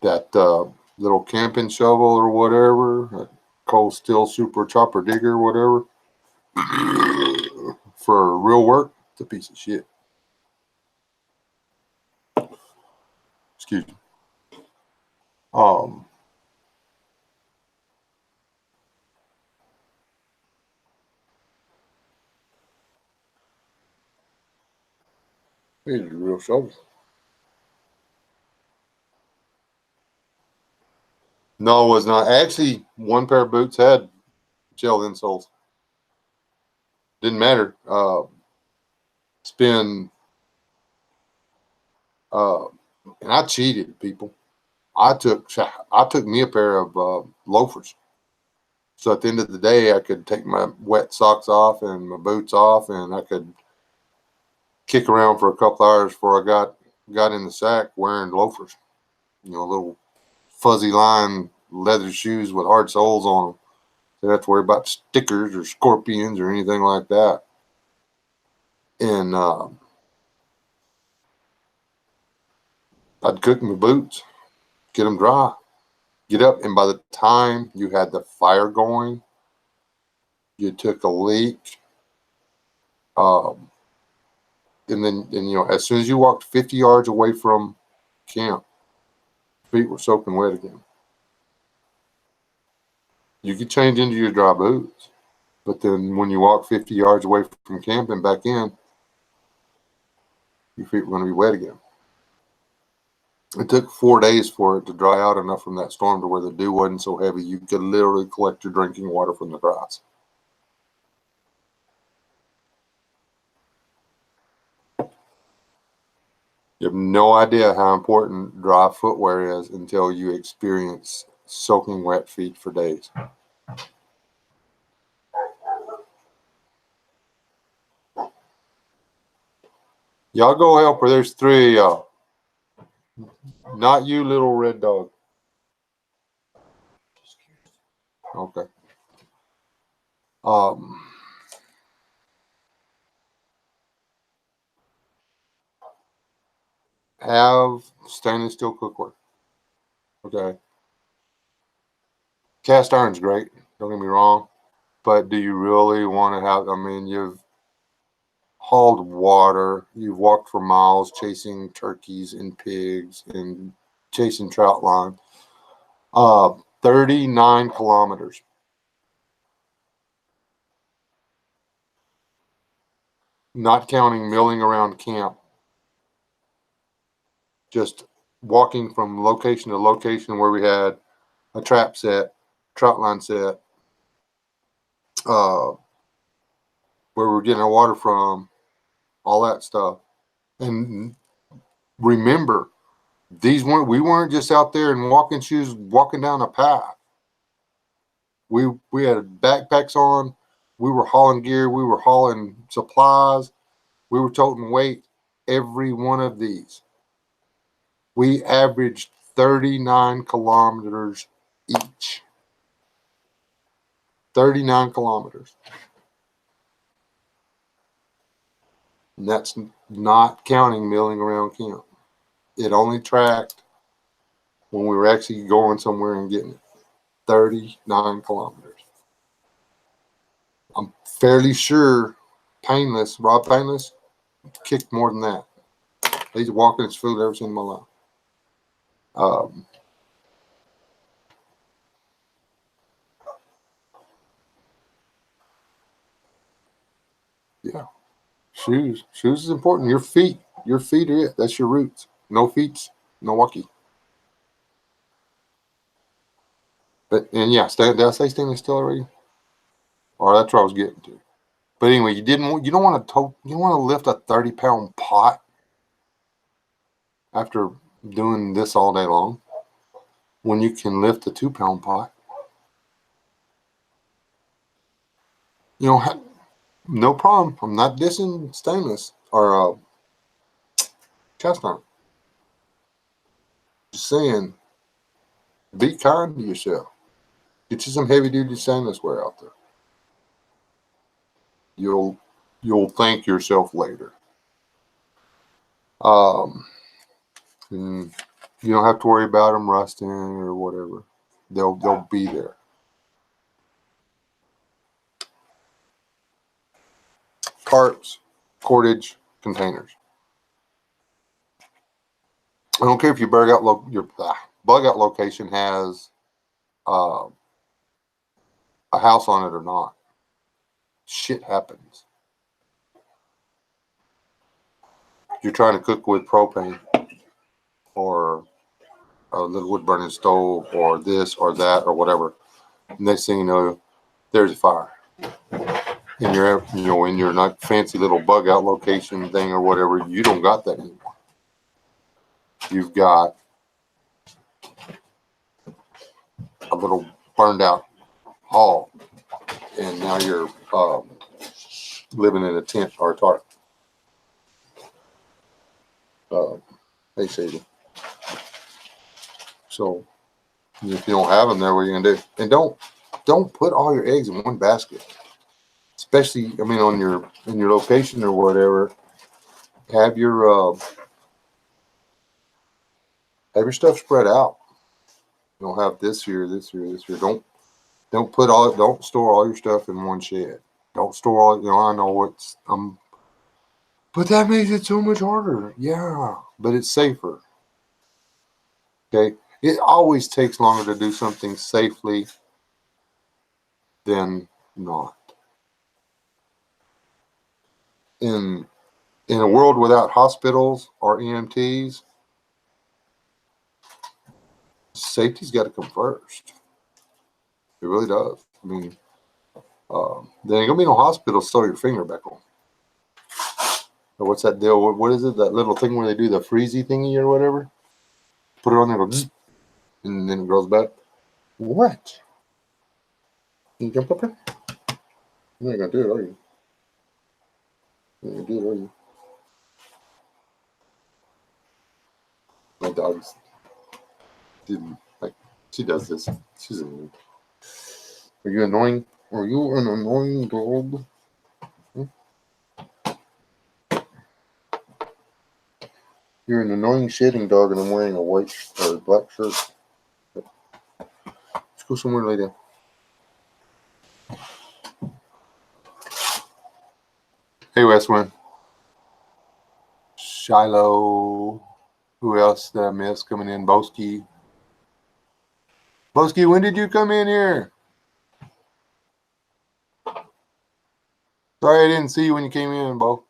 That little camping shovel or whatever, cold steel super chopper digger, whatever, for real work, it's a piece of shit. Excuse me. Needed a real shovel. No, it was not. Actually, one pair of boots had gel insoles. Didn't matter. It's been, and I cheated, people. I took me a pair of loafers. So at the end of the day, I could take my wet socks off and my boots off, and I could kick around for a couple hours before I got in the sack wearing loafers. Little fuzzy line leather shoes with hard soles on them. So I don't have to worry about stickers or scorpions or anything like that. And I'd cook my boots, get them dry, get up, and by the time you had the fire going, you took a leak, and then as soon as you walked 50 yards away from camp, feet were soaking wet again. You could change into your dry boots, but then when you walk 50 yards away from camp and back in, your feet were going to be wet again. It took 4 days for it to dry out enough from that storm to where the dew wasn't so heavy you could literally collect your drinking water from the grass. You have no idea how important dry footwear is until you experience soaking wet feet for days. Y'all go help her. There's 3 of y'all. Not you, little red dog. Okay. Have stainless steel cookware. Okay. Cast iron's great. Don't get me wrong. But do you really want to have, you've hauled water. You've walked for miles chasing turkeys and pigs and chasing trout line. 39 kilometers. Not counting milling around camp. Just walking from location to location where we had a trap set, trout line set, where we're getting our water from, all that stuff. And remember, we weren't just out there in walking shoes walking down a path. We had backpacks on. We were hauling gear. We were hauling supplies. We were toting weight. Every one of these. We averaged 39 kilometers each. 39 kilometers. And that's not counting milling around camp. It only tracked when we were actually going somewhere and getting it. 39 kilometers. I'm fairly sure Rob Painless, kicked more than that. He's walking his food ever seen in my life. Yeah. Shoes is important. Your feet are it. That's your roots. No feet, no walkie. And yeah, did I say stainless steel already? Or that's what I was getting to. But anyway, you don't want to lift a 30-pound pot after doing this all day long when you can lift a 2-pound pot. No problem. I'm not dissing stainless or cast iron. Just saying, be kind to yourself. Get you some heavy duty stainless wear out there. You'll thank yourself later. And you don't have to worry about them rusting or whatever. They'll be there. Tarps, cordage, containers. I don't care if your bug out location has a house on it or not. Shit happens. You're trying to cook with propane or a little wood burning stove or this or that or whatever. Next thing you know, there's a fire. In your not fancy little bug out location thing or whatever, you don't got that anymore. You've got a little burned out hall, and now you're living in a tent or a tarp. Hey, Shady. So if you don't have them there, what are you gonna do? And don't put all your eggs in one basket. Especially, on in your location or whatever. Have your stuff spread out. You don't have this here, this here, this here. Don't store all your stuff in one shed. Don't store all. I know what's but that makes it so much harder. Yeah, but it's safer. Okay, it always takes longer to do something safely than not. In a world without hospitals or EMTs, safety's got to come first. It really does. There ain't gonna be no hospital to sew your finger back on. Or what's that deal? What is it? That little thing where they do the freezy thingy or whatever? Put it on there, go zzz, and then it grows back. What? You jump up there? You ain't gonna do it, are you? You ain't gonna do it, are you? My dog's didn't like. She does this. She's annoying. Are you annoying? Are you an annoying dog? You're an annoying shitting dog, and I'm wearing a white or black shirt. Let's go somewhere and lay down. Hey, Westwind. Shiloh. Who else did I miss coming in? Boski. Boski, when did you come in here? Sorry I didn't see you when you came in, Bo.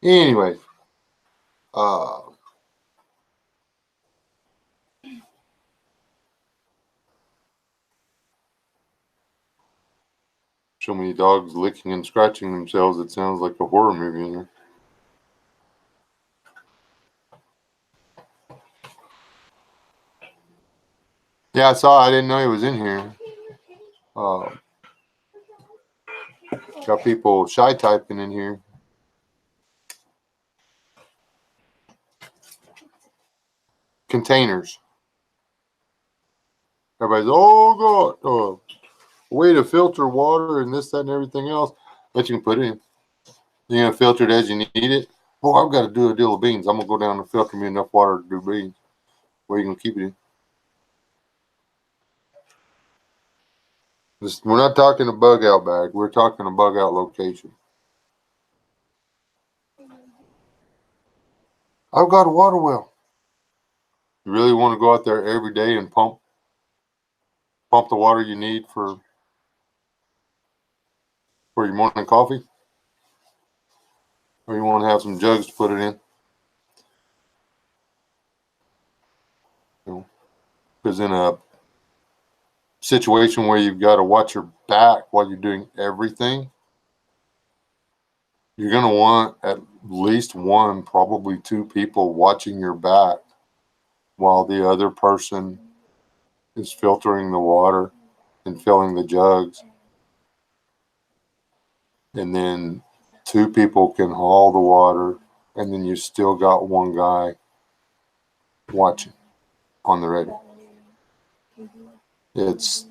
Anyway. So many dogs licking and scratching themselves. It sounds like a horror movie in here. Yeah, I saw. I didn't know he was in here. Got people shy typing in here. Containers. Everybody's, oh God, way to filter water and this, that, and everything else. But you can put it in. You're gonna filter it as you need it. Oh, I've got to do a deal of beans. I'm gonna go down and filter me enough water to do beans. Where are you gonna keep it in? We're not talking a bug out bag. We're talking a bug out location. I've got a water well. You really want to go out there every day and pump the water you need for your morning coffee? Or you want to have some jugs to put it in? Because in a situation where you've got to watch your back while you're doing everything, you're going to want at least one, probably two people watching your back while the other person is filtering the water and filling the jugs. And then two people can haul the water, and then you still got one guy watching on the radio. This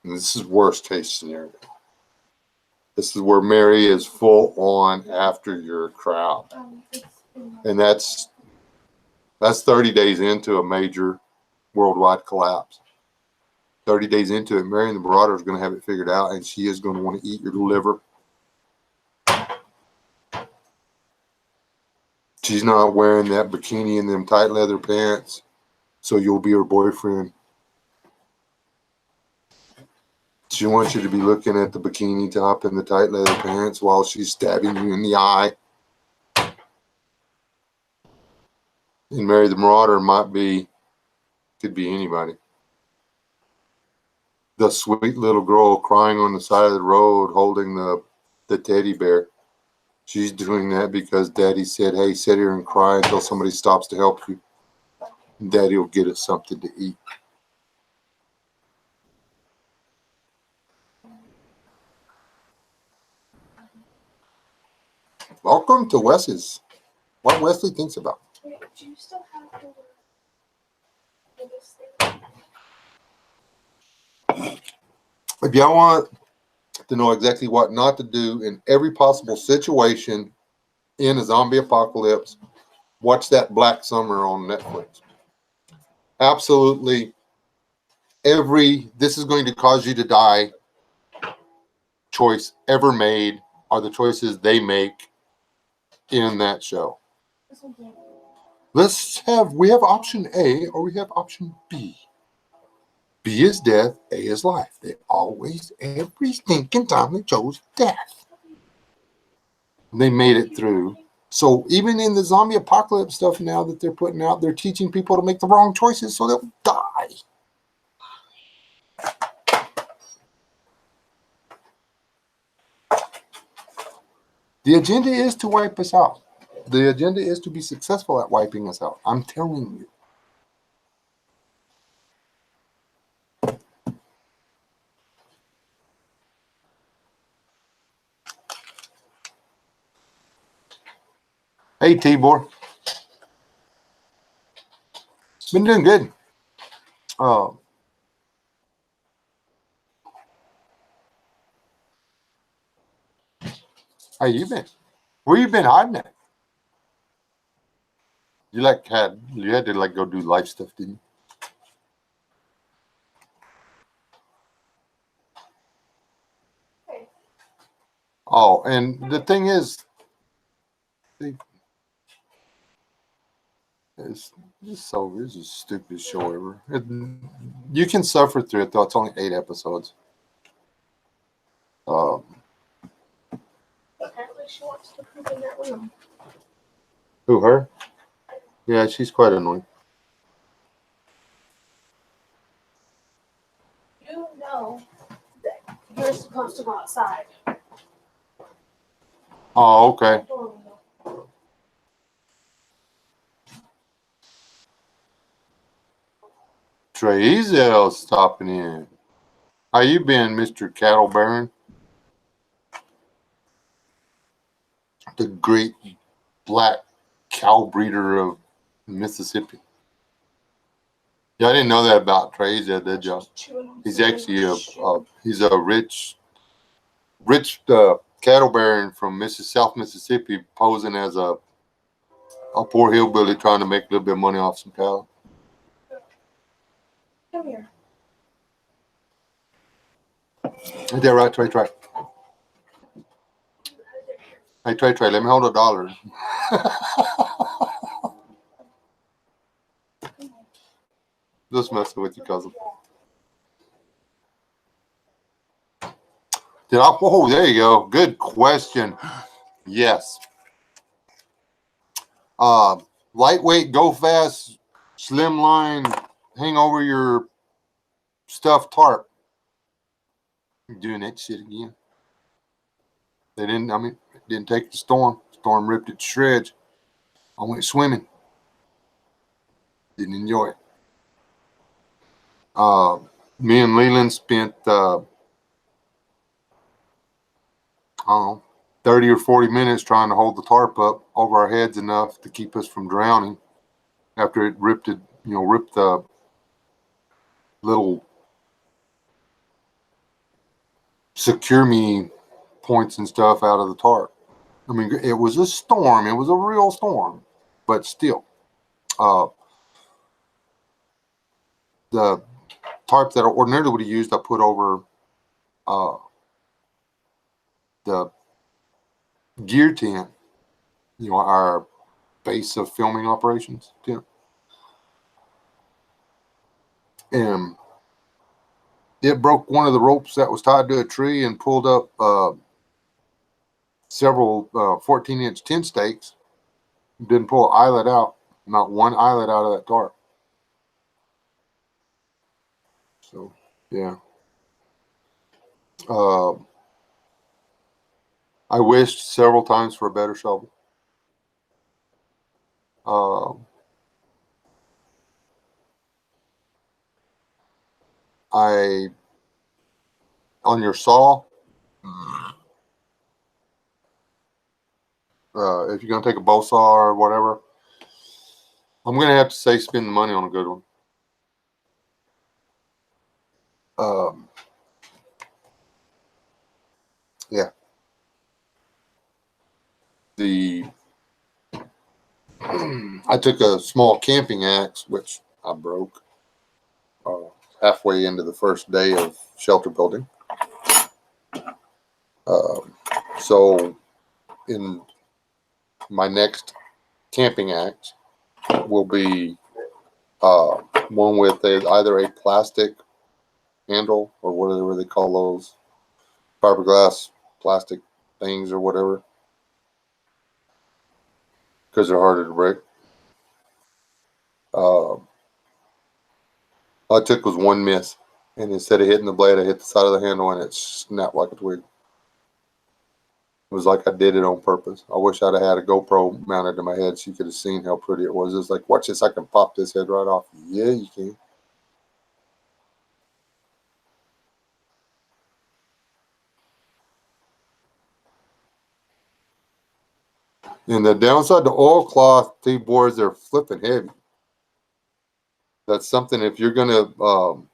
is worst case scenario. This is where Mary is full on after your crowd. And that's 30 days into a major worldwide collapse. 30 days into it, Mary and the Marauder is going to have it figured out, and she is going to want to eat your liver. She's not wearing that bikini and them tight leather pants, so you'll be her boyfriend. She wants you to be looking at the bikini top and the tight leather pants while she's stabbing you in the eye. And Mary the Marauder could be anybody. The sweet little girl crying on the side of the road holding the teddy bear. She's doing that because Daddy said, hey, sit here and cry until somebody stops to help you. And Daddy will get us something to eat. Welcome to Wes's. What Wesley thinks about. Do you still have If y'all want to know exactly what not to do in every possible situation in a zombie apocalypse, watch that Black Summer on Netflix. Absolutely this is going to cause you to die choice ever made are the choices they make in that show. We have option A or we have option B. B is death, A is life. They always, every stinking time they chose death. They made it through. So even in the zombie apocalypse stuff now that they're putting out, they're teaching people to make the wrong choices so they'll die. The agenda is to wipe us out. The agenda is to be successful at wiping us out. I'm telling you. Hey, Tibor. Been doing good. How you been? Where you been hiding at? You had to go do life stuff, didn't you? Oh, and the thing is, it's the stupidest show ever. You can suffer through it though. It's only 8 episodes. Apparently she wants to poop in that room. Who, her? Yeah, she's quite annoying. You know that you're supposed to go outside. Oh, okay. Trey stopping in. How you been, Mr. Cattle Baron? The great black cow breeder of Mississippi. Yeah, I didn't know that about Trey did you? He's actually he's a rich cattle baron from South Mississippi, posing as a poor hillbilly trying to make a little bit of money off some cattle. Come here. Ain't that right, Trey? Hey, Trey, let me hold $1. Just messing with you, cousin. Oh, there you go. Good question. Yes. Lightweight, go fast, slimline, hang over your stuffed tarp. You're doing that shit again. It didn't take the storm. Storm ripped it to shreds. I went swimming. Didn't enjoy it. Me and Leland spent, I don't know, 30 or 40 minutes trying to hold the tarp up over our heads enough to keep us from drowning after it ripped the little secure me points and stuff out of the tarp. I mean, it was a storm. It was a real storm, but still, the tarp that I ordinarily would have used, I put over the gear tent, our base of filming operations tent. And it broke one of the ropes that was tied to a tree and pulled up several 14-inch tin stakes. Didn't pull an eyelet out, not one eyelet out of that tarp. So, yeah. I wished several times for a better shovel. On your saw, if you're going to take a bow saw or whatever, I'm going to have to say spend the money on a good one. Yeah. I took a small camping axe, which I broke halfway into the first day of shelter building. So in my next camping axe will be one with either a plastic handle or whatever they call those fiberglass plastic things or whatever, because they're harder to break. All I took was one miss, and instead of hitting the blade, I hit the side of the handle and it snapped like a twig. It was like I did it on purpose. I wish I'd have had a GoPro mounted to my head so you could have seen how pretty it was. It's like, watch this, I can pop this head right off. Yeah, you can. And the downside to oilcloth T-boards, they're flipping heavy. That's something, if you're going to,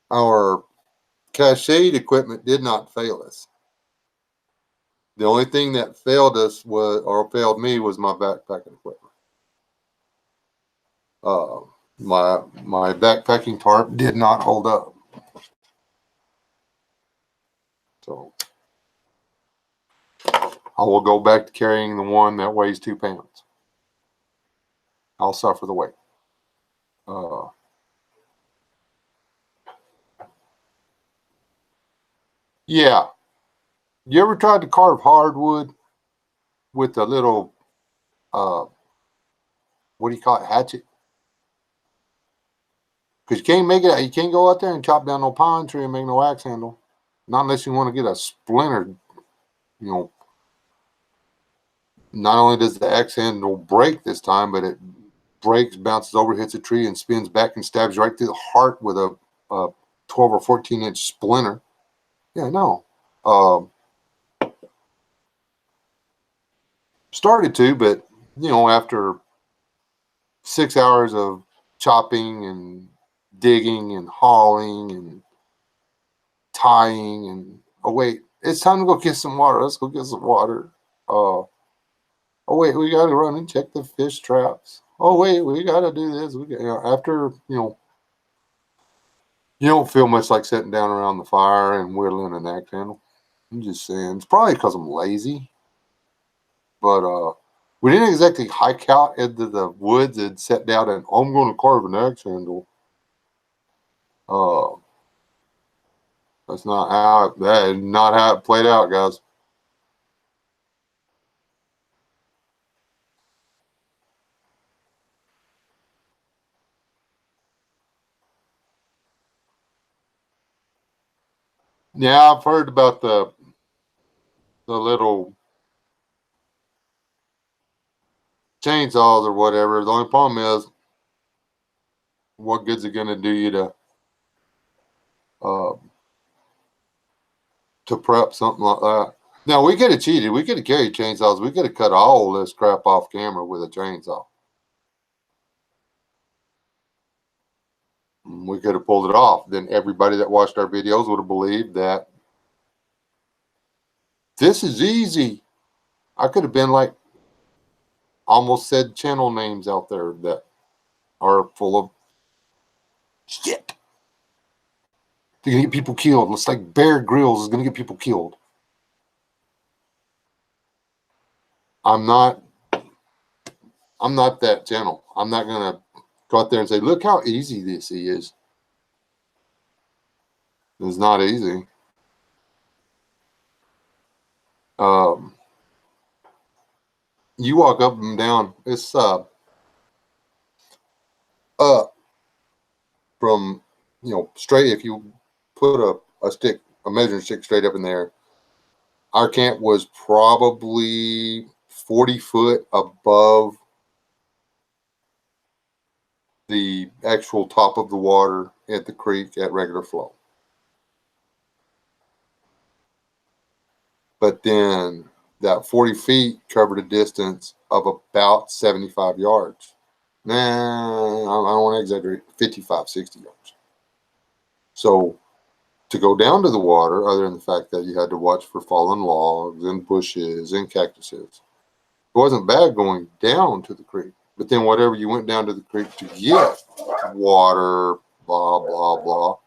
our cachet equipment did not fail us. The only thing that failed us failed me was my backpacking equipment. My backpacking tarp did not hold up. So I will go back to carrying the one that weighs 2 pounds. I'll suffer the weight. Yeah. You ever tried to carve hardwood with a little, what do you call it, hatchet? Because you can't go out there and chop down no pine tree and make no axe handle. Not unless you want to get a splinter, Not only does the axe handle break this time, but it breaks, bounces over, hits a tree, and spins back and stabs right through the heart with a 12 or 14-inch splinter. Yeah, no. Started to, but, after 6 hours of chopping and digging and hauling and tying and, oh, wait, it's time to go get some water. Let's go get some water. Oh, wait, we got to run and check the fish traps. Oh, wait, we got to do this. After, you don't feel much like sitting down around the fire and whittling an axe handle. I'm just saying. It's probably because I'm lazy. But we didn't exactly hike out into the woods and sit down and, I'm going to carve an axe handle. That's not how it played out, guys. Yeah, I've heard about the little chainsaws or whatever. The only problem is, what good's it going to do you uh, to prep something like that? Now, we could have cheated. We could have carried chainsaws. We could have cut all this crap off camera with a chainsaw. We could have pulled it off. Then everybody that watched our videos would have believed that this is easy. I could have been like, almost said channel names out there that are full of shit. They're going to get people killed. Looks like Bear Grylls is going to get people killed. I'm not that channel. I'm not going to go out there and say, look how easy this is. It's not easy. You walk up and down. It's up from, straight. If you put a measuring stick straight up in there, our camp was probably 40 foot above the actual top of the water at the creek at regular flow. But then that 40 feet covered a distance of about 75 yards. Nah, I don't want to exaggerate, 55, 60 yards. So to go down to the water, other than the fact that you had to watch for fallen logs and bushes and cactuses, it wasn't bad going down to the creek. But then whatever you went down to the creek to get water, blah, blah, blah,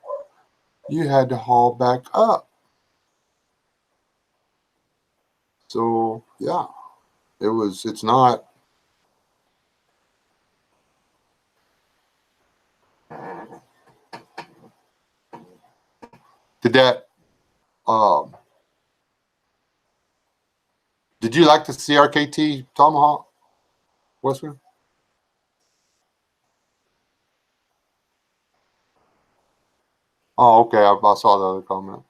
you had to haul back up. So, yeah, it's not. Did that, um, did you like the CRKT Tomahawk, Western? Oh, okay, I saw the other comment.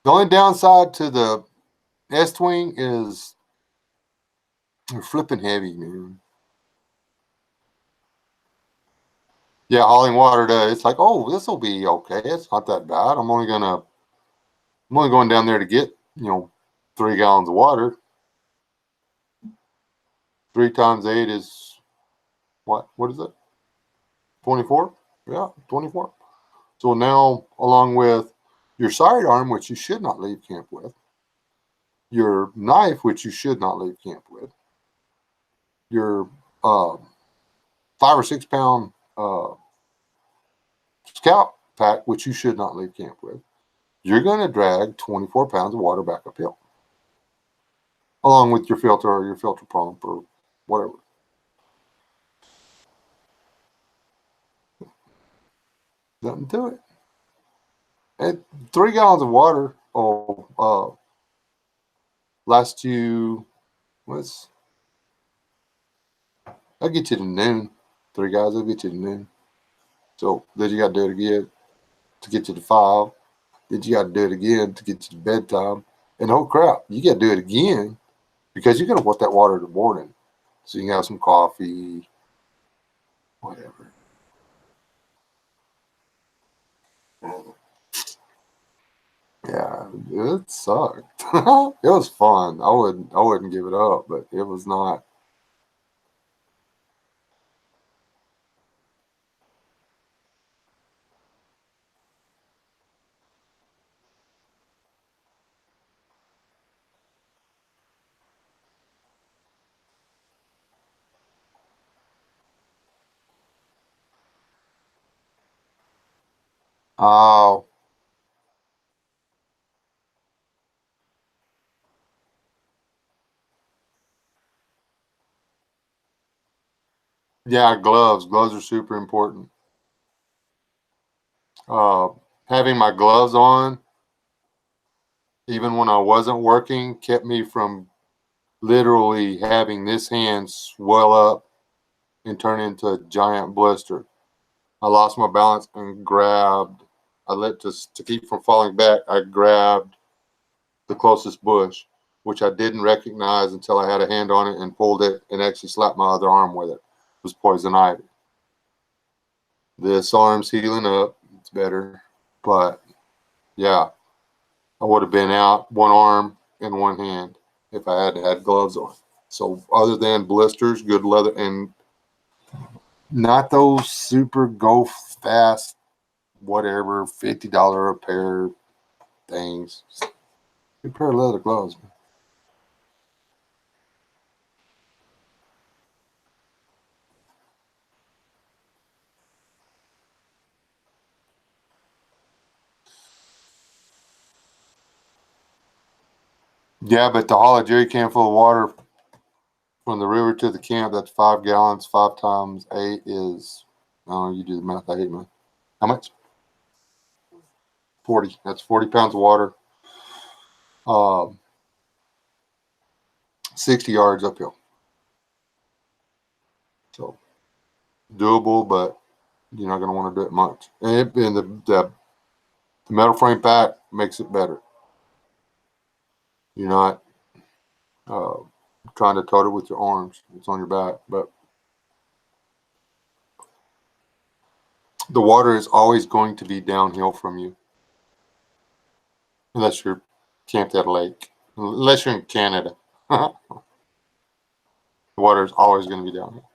The only downside to the S-Twing is they're flipping heavy, man. Yeah, hauling water it's like, oh, this will be okay. It's not that bad. I'm only going down there to get, 3 gallons of water. 3 times 8 is what? What is it? 24? Yeah, 24. So now, along with your sidearm, which you should not leave camp with, your knife, which you should not leave camp with, your 5 or 6 pound scout pack, which you should not leave camp with, you're going to drag 24 pounds of water back uphill, along with your filter or your filter pump or whatever. Nothing to it. And 3 gallons of water last you, I'll get you to noon. 3 guys, I'll get you to noon. So then you got to do it again to get you to 5. Then you got to do it again to get you to bedtime. And oh crap, you got to do it again because you're going to want that water in the morning. So you can have some coffee, whatever. Yeah, it sucked. It was fun. I wouldn't give it up, but it was not. Oh, yeah, gloves. Gloves are super important. Uh, Having my gloves on, even when I wasn't working, kept me from literally having this hand swell up and turn into a giant blister. I lost my balance and grabbed. To keep from falling back. I grabbed the closest bush, which I didn't recognize until I had a hand on it and pulled it and actually slapped my other arm with it. It was poison ivy. This arm's healing up. It's better. But yeah, I would have been out one arm and one hand if I had had gloves on. So other than blisters, good leather, and not those super go fast, whatever, $50 a pair things. Good pair of leather gloves. Yeah, but to haul a jerry can full of water from the river to the camp, that's 5 gallons. 5 times 8 is, oh, you do the math. I hate math. How much? 40. That's 40 pounds of water. Um, 60 yards uphill. So doable, but you're not going to want to do it much. And the metal frame pack makes it better. You're not uh, trying to tote it with your arms. It's on your back. But the water is always going to be downhill from you unless you're camped at a lake. Unless you're in Canada. The water is always going to be downhill.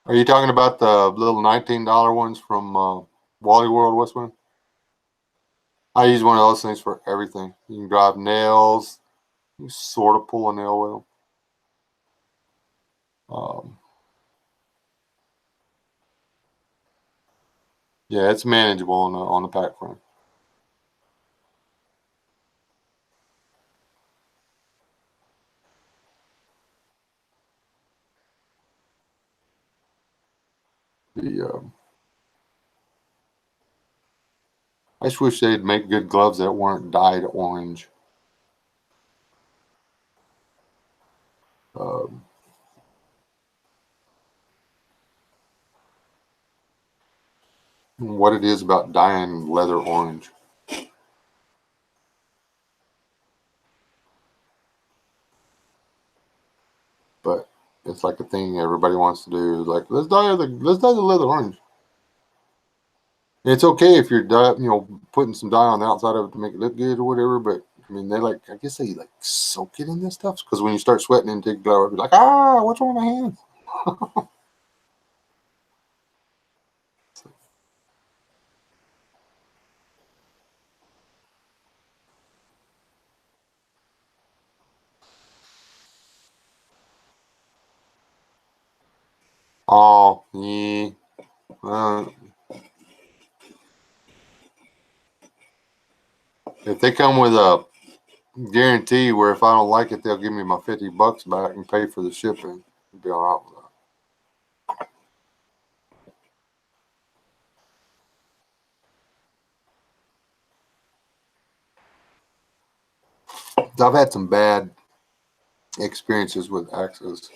Are you talking about the little $19 ones from Wally World Westwind? I use one of those things for everything. You can drive nails. You sort of pull a nail with them. Yeah, it's manageable on the pack frame. The I just wish they'd make good gloves that weren't dyed orange. Um, what it is about dyeing leather orange. But it's like a thing everybody wants to do. Like let's dye the leather orange. And it's okay if you're putting some dye on the outside of it to make it look good or whatever. But I mean, I guess they like soak it in this stuff because when you start sweating and take gloves, you're like, what's wrong with my hands? Oh, yeah. Uh, if they come with a guarantee where if I don't like it, they'll give me my $50 back and pay for the shipping, I'll be all right with that. I've had some bad experiences with axes.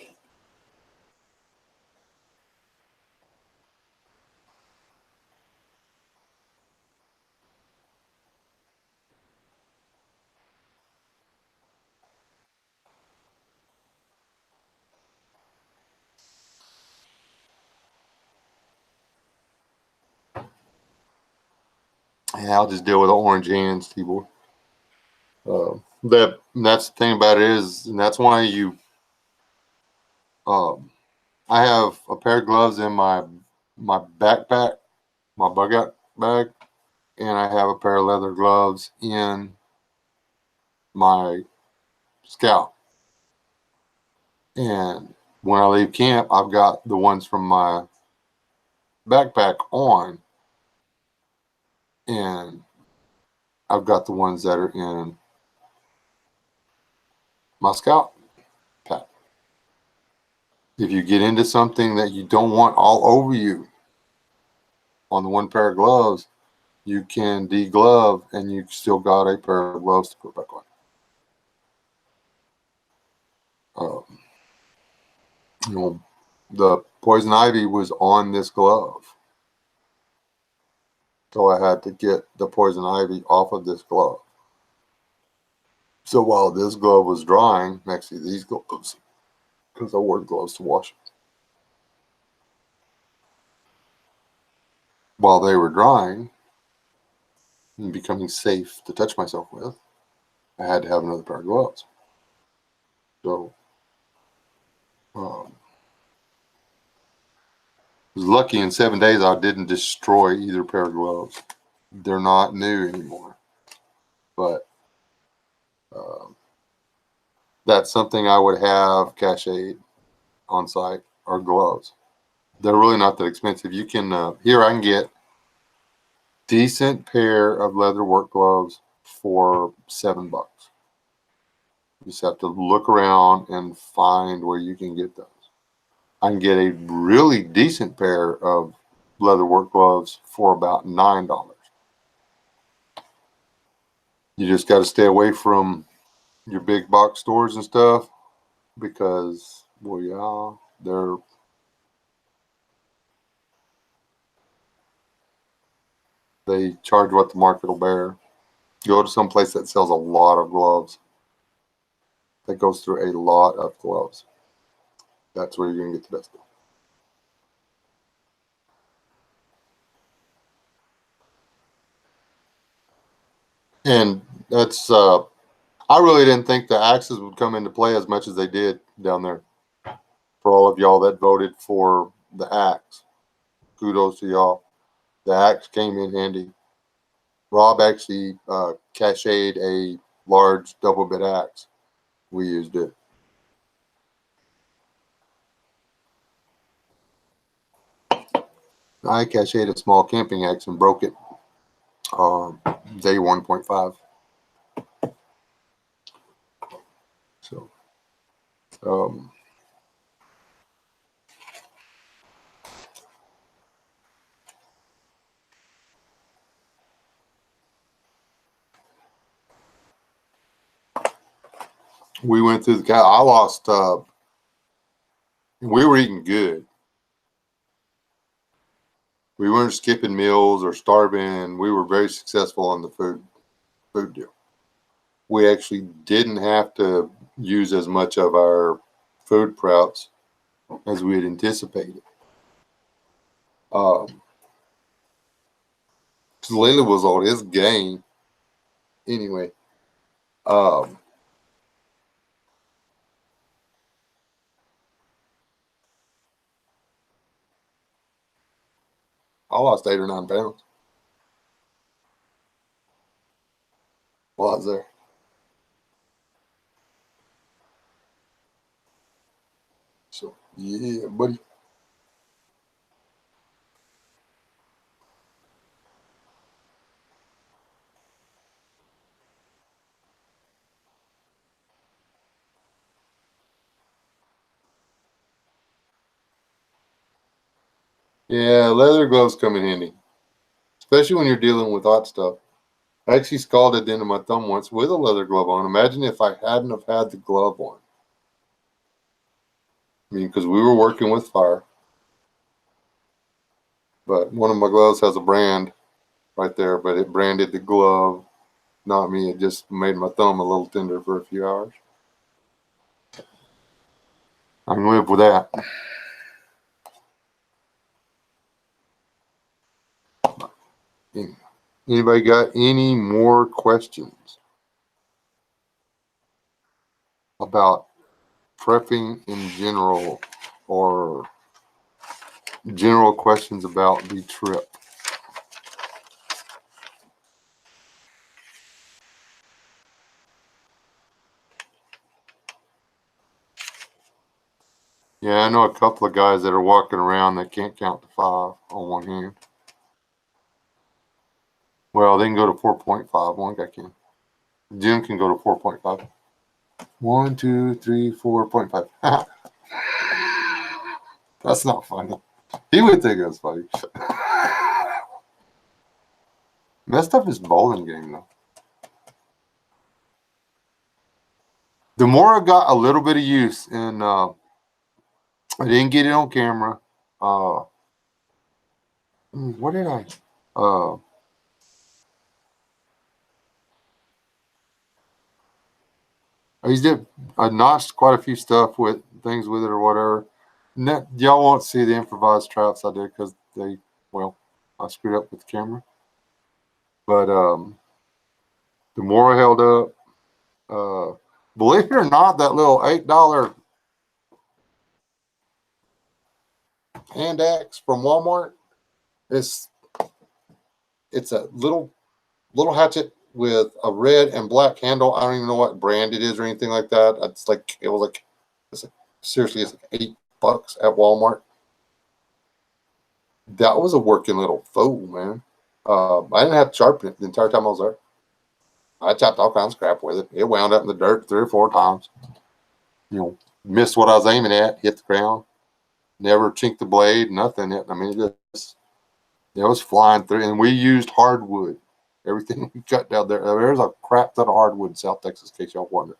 Yeah, I'll just deal with the orange hands, T-boy. That's the thing about it is, and that's why um, I have a pair of gloves in my backpack, my bug out bag, and I have a pair of leather gloves in my scout. And when I leave camp, I've got the ones from my backpack on, and I've got the ones that are in my scout pack. If you get into something that you don't want all over you on the one pair of gloves, you can deglove and you still got a pair of gloves to put back on. Uh, you know, the poison ivy was on this glove. So I had to get the poison ivy off of this glove. So while this glove was drying, actually these gloves, because I wore gloves to wash, while they were drying and becoming safe to touch myself with, I had to have another pair of gloves. So I was lucky in 7 days I didn't destroy either pair of gloves. They're not new anymore, but that's something I would have cached on site, or gloves. They're really not that expensive. You can here I can get decent pair of leather work gloves for $7. You just have to look around and find where you can get those. I can get a really decent pair of leather work gloves for about $9. You just got to stay away from your big box stores and stuff because, well, yeah, they charge what the market will bear. Go to some place that sells a lot of gloves, that goes through a lot of gloves. That's where you're going to get the best deal. And that's, I really didn't think the axes would come into play as much as they did down there. For all of y'all that voted for the axe, kudos to y'all. The axe came in handy. Rob actually cached a large double bit axe. We used it. I cached a small camping axe and broke it day 1.5. So, um, we went through the cow. I lost. We were eating good. We weren't skipping meals or starving. We were very successful on the food deal. We actually didn't have to use as much of our food preps as we had anticipated. Um, Layla was on his game anyway. Um, I lost 8 or 9 pounds while I was there. So yeah, buddy. Yeah, leather gloves come in handy, especially when you're dealing with hot stuff. I actually scalded into my thumb once with a leather glove on. Imagine if I hadn't have had the glove on. I mean, because we were working with fire, but one of my gloves has a brand right there, but it branded the glove, not me. It just made my thumb a little tender for a few hours. I can live with that. Anybody got any more questions about prepping in general, or general questions about the trip? Yeah, I know a couple of guys that are walking around that can't count to 5 on one hand. Well, they can go to 4.5. One guy can. Jim can go to 4.5. 1, 2, 3, 4.5. That's not funny. He would think it was funny. Messed up his bowling game, though. The more I got a little bit of use, and I didn't get it on camera. What did I? I notched quite a few stuff with things with it or whatever. Y'all won't see the improvised traps I did because I screwed up with the camera. But the more I held up, believe it or not, that little $8 hand axe from Walmart is it's a little hatchet with a red and black handle. I don't even know what brand it is or anything like that. Seriously, it's like $8 at Walmart. That was a working little fool, man. I didn't have to sharpen it the entire time I was there. I chopped all kinds of crap with it. It wound up in the dirt 3 or 4 times. Missed what I was aiming at, hit the ground. Never chinked the blade, nothing. It was flying through, and we used hardwood. Everything we cut down there. There's a crap ton of hardwood in South Texas, in case y'all wonder.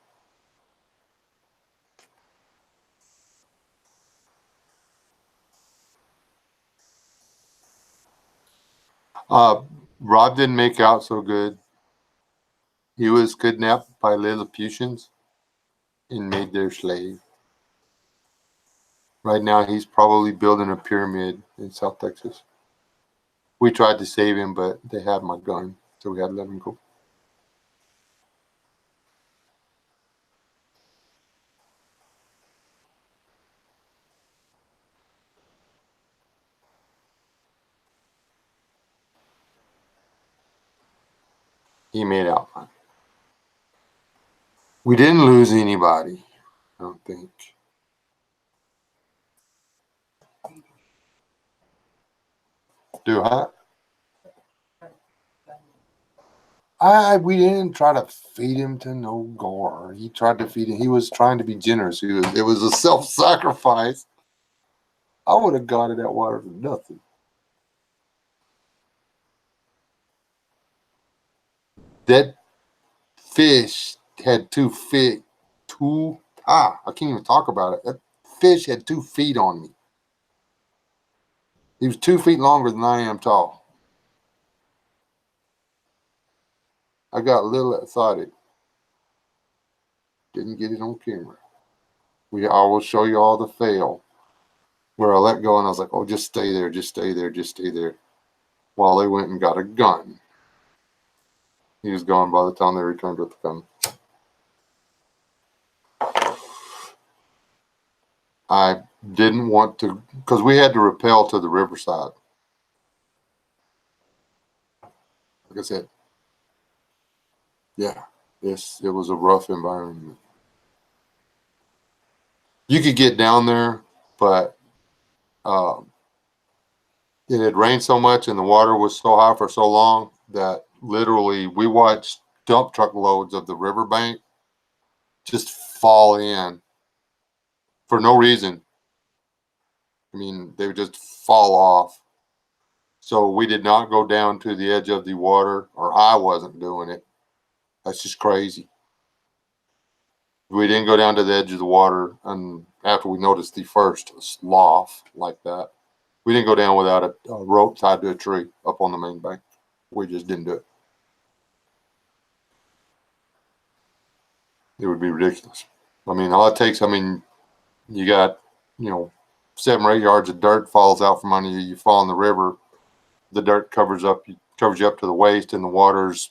Rob didn't make out so good. He was kidnapped by Lilliputians and made their slave. Right now, he's probably building a pyramid in South Texas. We tried to save him, but they had my gun, so we had to let him go. He made out fine. We didn't lose anybody, I don't think. Do we didn't try to feed him to no gore. He tried to feed him. He was trying to be generous. It was a self-sacrifice. I would have got that water for nothing. That fish had 2 feet. I can't even talk about it. That fish had 2 feet on me. He was 2 feet longer than I am tall. I got a little excited. Didn't get it on camera. I will show you all the fail where I let go and I was like, oh, just stay there, just stay there, just stay there. While they went and got a gun. He was gone by the time they returned with the gun. I didn't want to, because we had to rappel to the riverside. Like I said, yeah, it was a rough environment. You could get down there, but it had rained so much and the water was so high for so long that literally we watched dump truck loads of the riverbank just fall in for no reason. I mean, they would just fall off. So we did not go down to the edge of the water, or I wasn't doing it. That's just crazy. We didn't go down to the edge of the water, and after we noticed the first slough like that, we didn't go down without a rope tied to a tree up on the main bank. We just didn't do it. It would be ridiculous. I mean, all it takes, you got, 7 or 8 yards of dirt falls out from under you. You fall in the river. The dirt covers you up to the waist, and the water's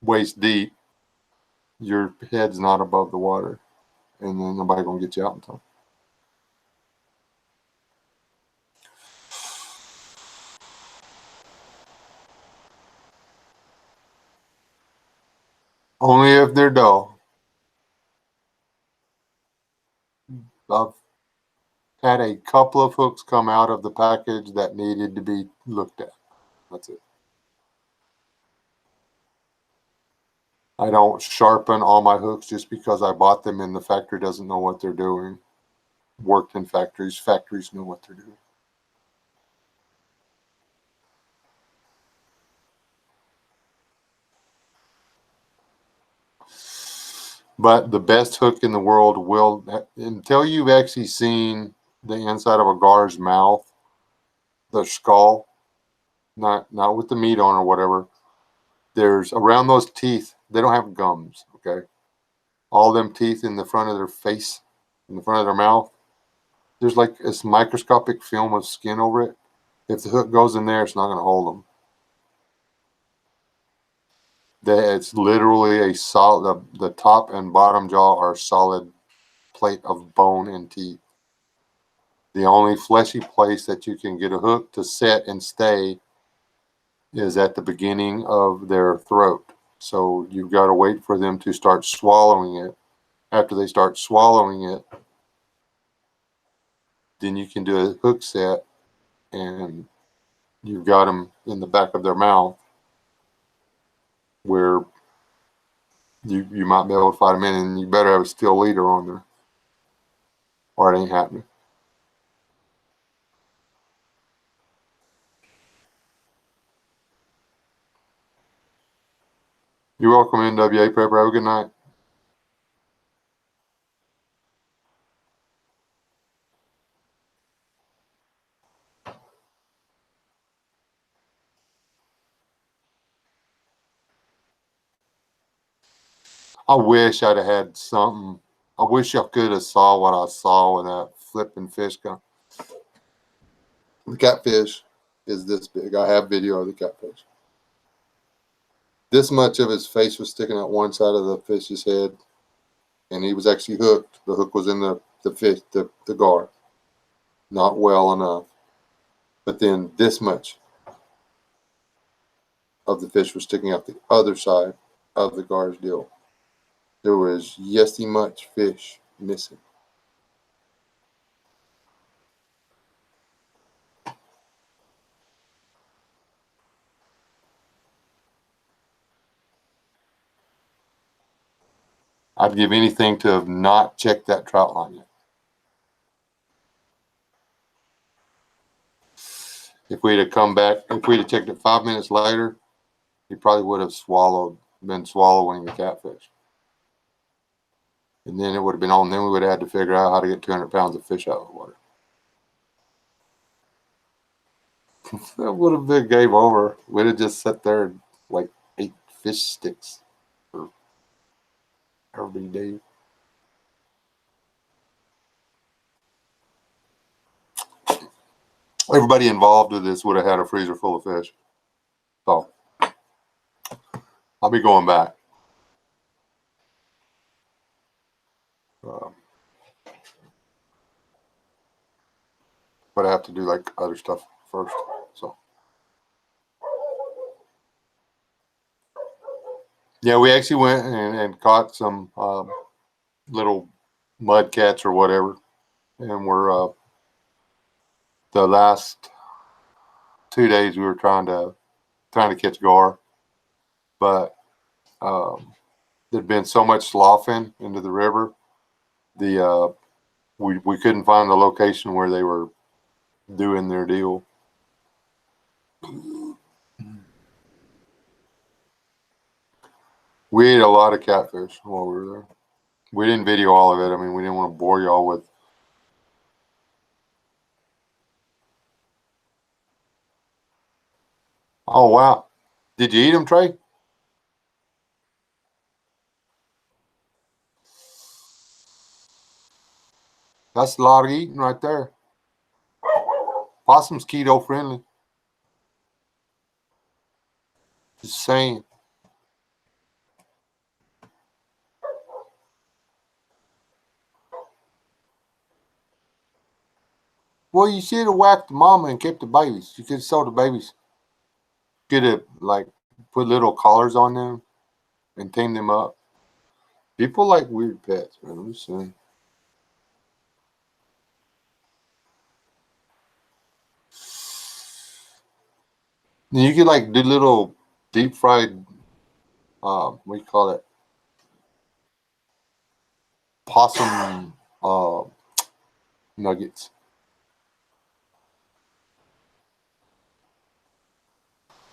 waist deep. Your head's not above the water, and then nobody gonna get you out in time. Only if they're dull. I've had a couple of hooks come out of the package that needed to be looked at. That's it. I don't sharpen all my hooks just because I bought them and the factory doesn't know what they're doing. Worked in factories. Factories know what they're doing. But the best hook in the world will, until you've actually seen the inside of a gar's mouth, the skull, not with the meat on or whatever, there's around those teeth, they don't have gums, okay? all them teeth in the front of their face, in the front of their mouth, there's like this microscopic film of skin over it. If the hook goes in there, it's not going to hold them. It's literally a solid, the top and bottom jaw are solid plate of bone and teeth. The only fleshy place that you can get a hook to set and stay is at the beginning of their throat. So you've got to wait for them to start swallowing it. After they start swallowing it, then you can do a hook set, and you've got them in the back of their mouth where you might be able to fight them in, and you better have a steel leader on there or it ain't happening. You're welcome, NWA Prepper. Have a good night. I wish I'd have had something. I wish I could have saw what I saw with that flipping fish gun. The catfish is this big. I have video of the catfish. This much of his face was sticking out one side of the fish's head, and he was actually hooked. The hook was in the fish, the gar. Not well enough. But then this much of the fish was sticking out the other side of the gar's deal. There was yesty much fish missing. I'd give anything to have not checked that trout line yet. If we'd have come back, if we'd have checked it 5 minutes later, he probably would have been swallowing the catfish. And then it would have been on. Then we would have had to figure out how to get 200 pounds of fish out of the water. That would have been game over. We'd have just sat there and like ate fish sticks for every day. Everybody involved with this would have had a freezer full of fish. So I'll be going back. But I have to do like other stuff first. So yeah, we actually went and caught some little mud cats or whatever, and we're the last 2 days we were trying to catch gar, but there'd been so much sloughing into the river, we couldn't find the location where they were doing their deal. We ate a lot of catfish while we were there. We didn't video all of it. I mean, we didn't want to bore y'all with. Oh wow! Did you eat them, Trey? That's a lot of eating right there. Possum's keto friendly. Just saying. Well, you should have whacked the mama and kept the babies. You could have sold the babies. Could have like put little collars on them and tamed them up. People like weird pets, man. I'm just saying. And you could like do little deep fried, what do you call it? Possum nuggets.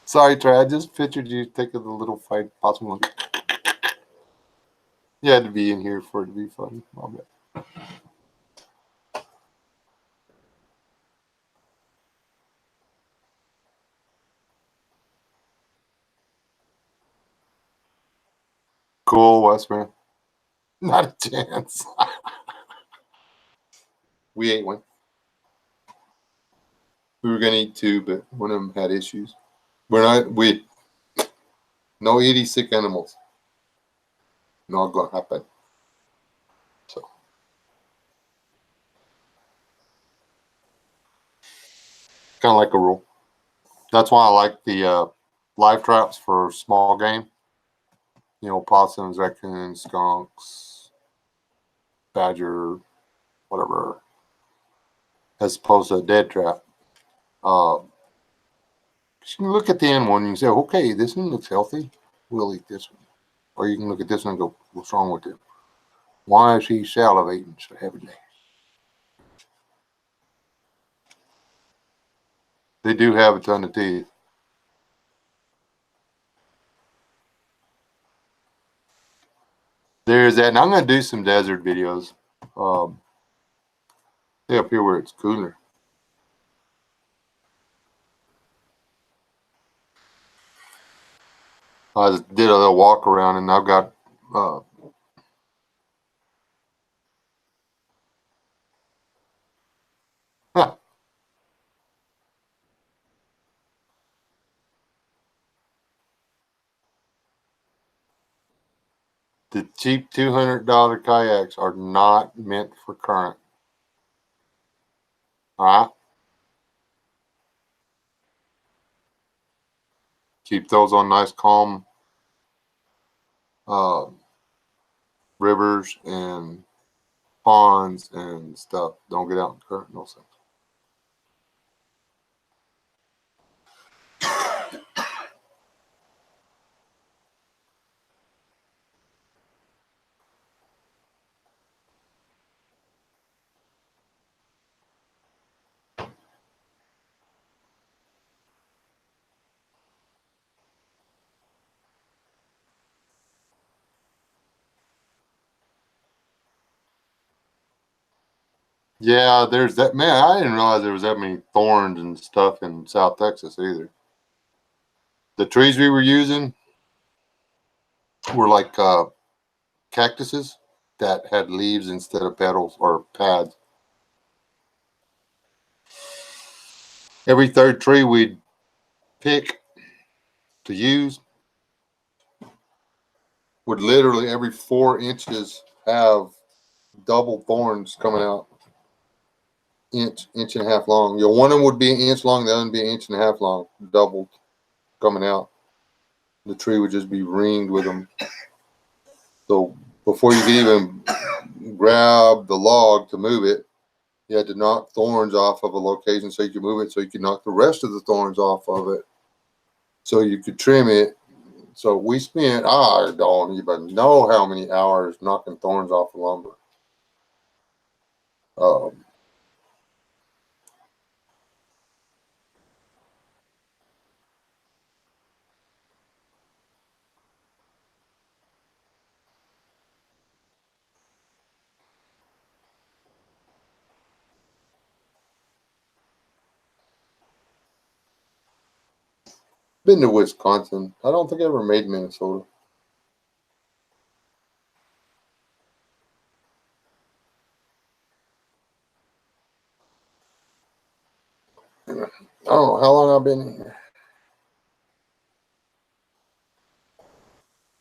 Sorry, Trey. I just pictured you taking the little fried possum nugget. You had to be in here for it to be funny. I'll bet. Cool, Wes, man. Not a chance. We ate one. We were gonna eat two, but one of them had issues. We no eating sick animals. Not gonna happen. So kind of like a rule. That's why I like the live traps for small game. You know, possums, raccoons, skunks, badger, whatever, as opposed to a dead trap. Uh, you can look at the end one and you say, okay, this one looks healthy. We'll eat this one. Or you can look at this one and go, what's wrong with it? Why is he salivating so heavily? They do have a ton of teeth. There's that. And I'm going to do some desert videos. Yeah, up here where it's cooler. I just did a little walk around and I've got the cheap $200 kayaks are not meant for current. All right. Keep those on nice, calm uh, rivers and ponds and stuff. Don't get out in current, no sense. Yeah, there's that. Man, I didn't realize there was that many thorns and stuff in South Texas either. The trees we were using were like cactuses that had leaves instead of petals or pads. Every third tree we'd pick to use would literally every 4 inches have double thorns coming out, inch and a half long. You know, one of them would be an inch long, the other would be an inch and a half long, doubled coming out. The tree would just be ringed with them. So before you could even grab the log to move it, you had to knock thorns off of a location so you could move it, so you could knock the rest of the thorns off of it, so you could trim it. So we spent, I don't even know how many hours knocking thorns off the lumber. Um, been to Wisconsin. I don't think I ever made Minnesota. I don't know how long I've been here.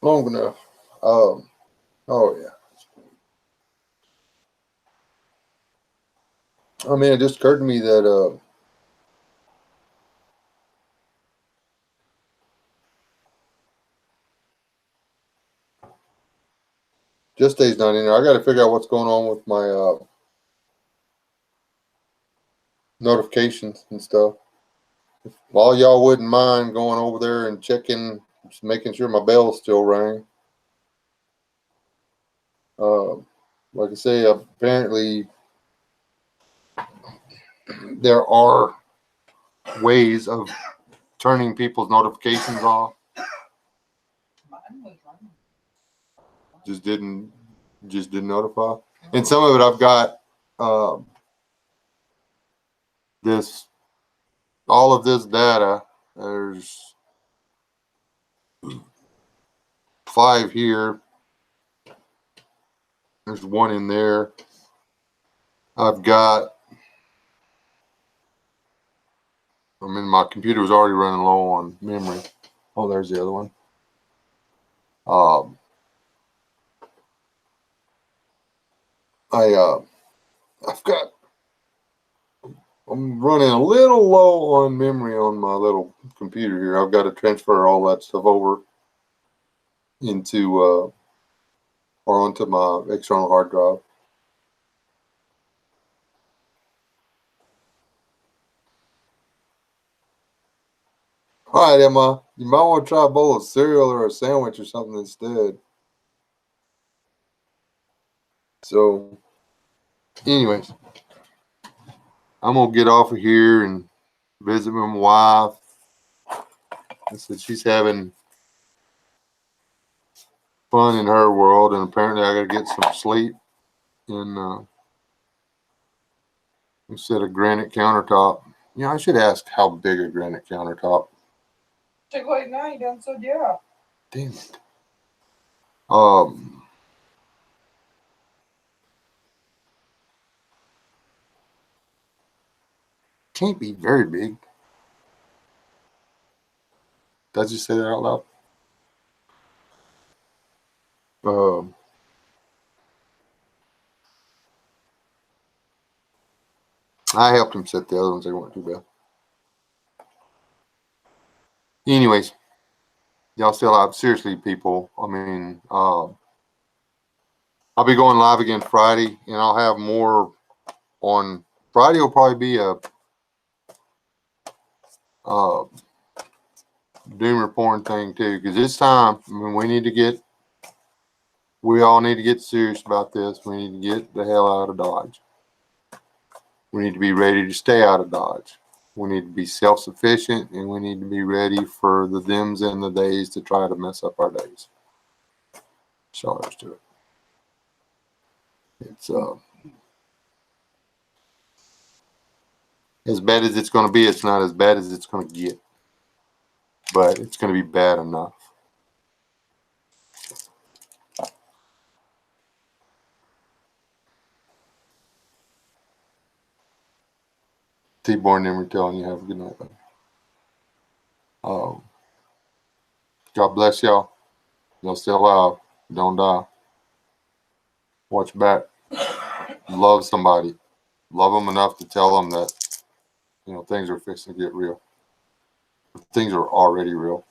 Long enough. Oh yeah. I mean, it just occurred to me that just stays not in there. I got to figure out what's going on with my notifications and stuff. If all y'all wouldn't mind going over there and checking, just making sure my bell's still rang. Uh, like I say, apparently there are ways of turning people's notifications off. Just didn't notify. And some of it I've got this all of this data. There's 5 here. There's one in there. I've got, my computer was already running low on memory. Oh, there's the other one. I've got, I'm running a little low on memory on my little computer here. I've got to transfer all that stuff over into, or onto my external hard drive. All right, Emma, you might want to try a bowl of cereal or a sandwich or something instead. So, anyways, I'm going to get off of here and visit with my wife. I said she's having fun in her world, and apparently I got to get some sleep in instead of granite countertop. You know, I should ask how big a granite countertop. Check right now, you done said yeah. Damn it. Can't be very big. Did I just say that out loud? I helped him set the other ones. They weren't too bad. Anyways, y'all still out. Seriously, people. I mean, I'll be going live again Friday, and I'll have more on Friday. Will probably be a doom reporting thing too, because it's time. I mean, we all need to get serious about this. We need to get the hell out of Dodge. We need to be ready to stay out of Dodge. We need to be self-sufficient, and we need to be ready for the thems and the days to try to mess up our days. That's all there's to it. It's as bad as it's going to be. It's not as bad as it's going to get, but it's going to be bad enough. T-Born never telling you have a good night. God bless y'all. Y'all still alive. Don't die. Watch back. Love somebody. Love them enough to tell them that, things are fixing to get real. Things are already real.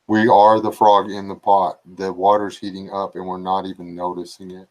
We are the frog in the pot. The water's heating up and we're not even noticing it.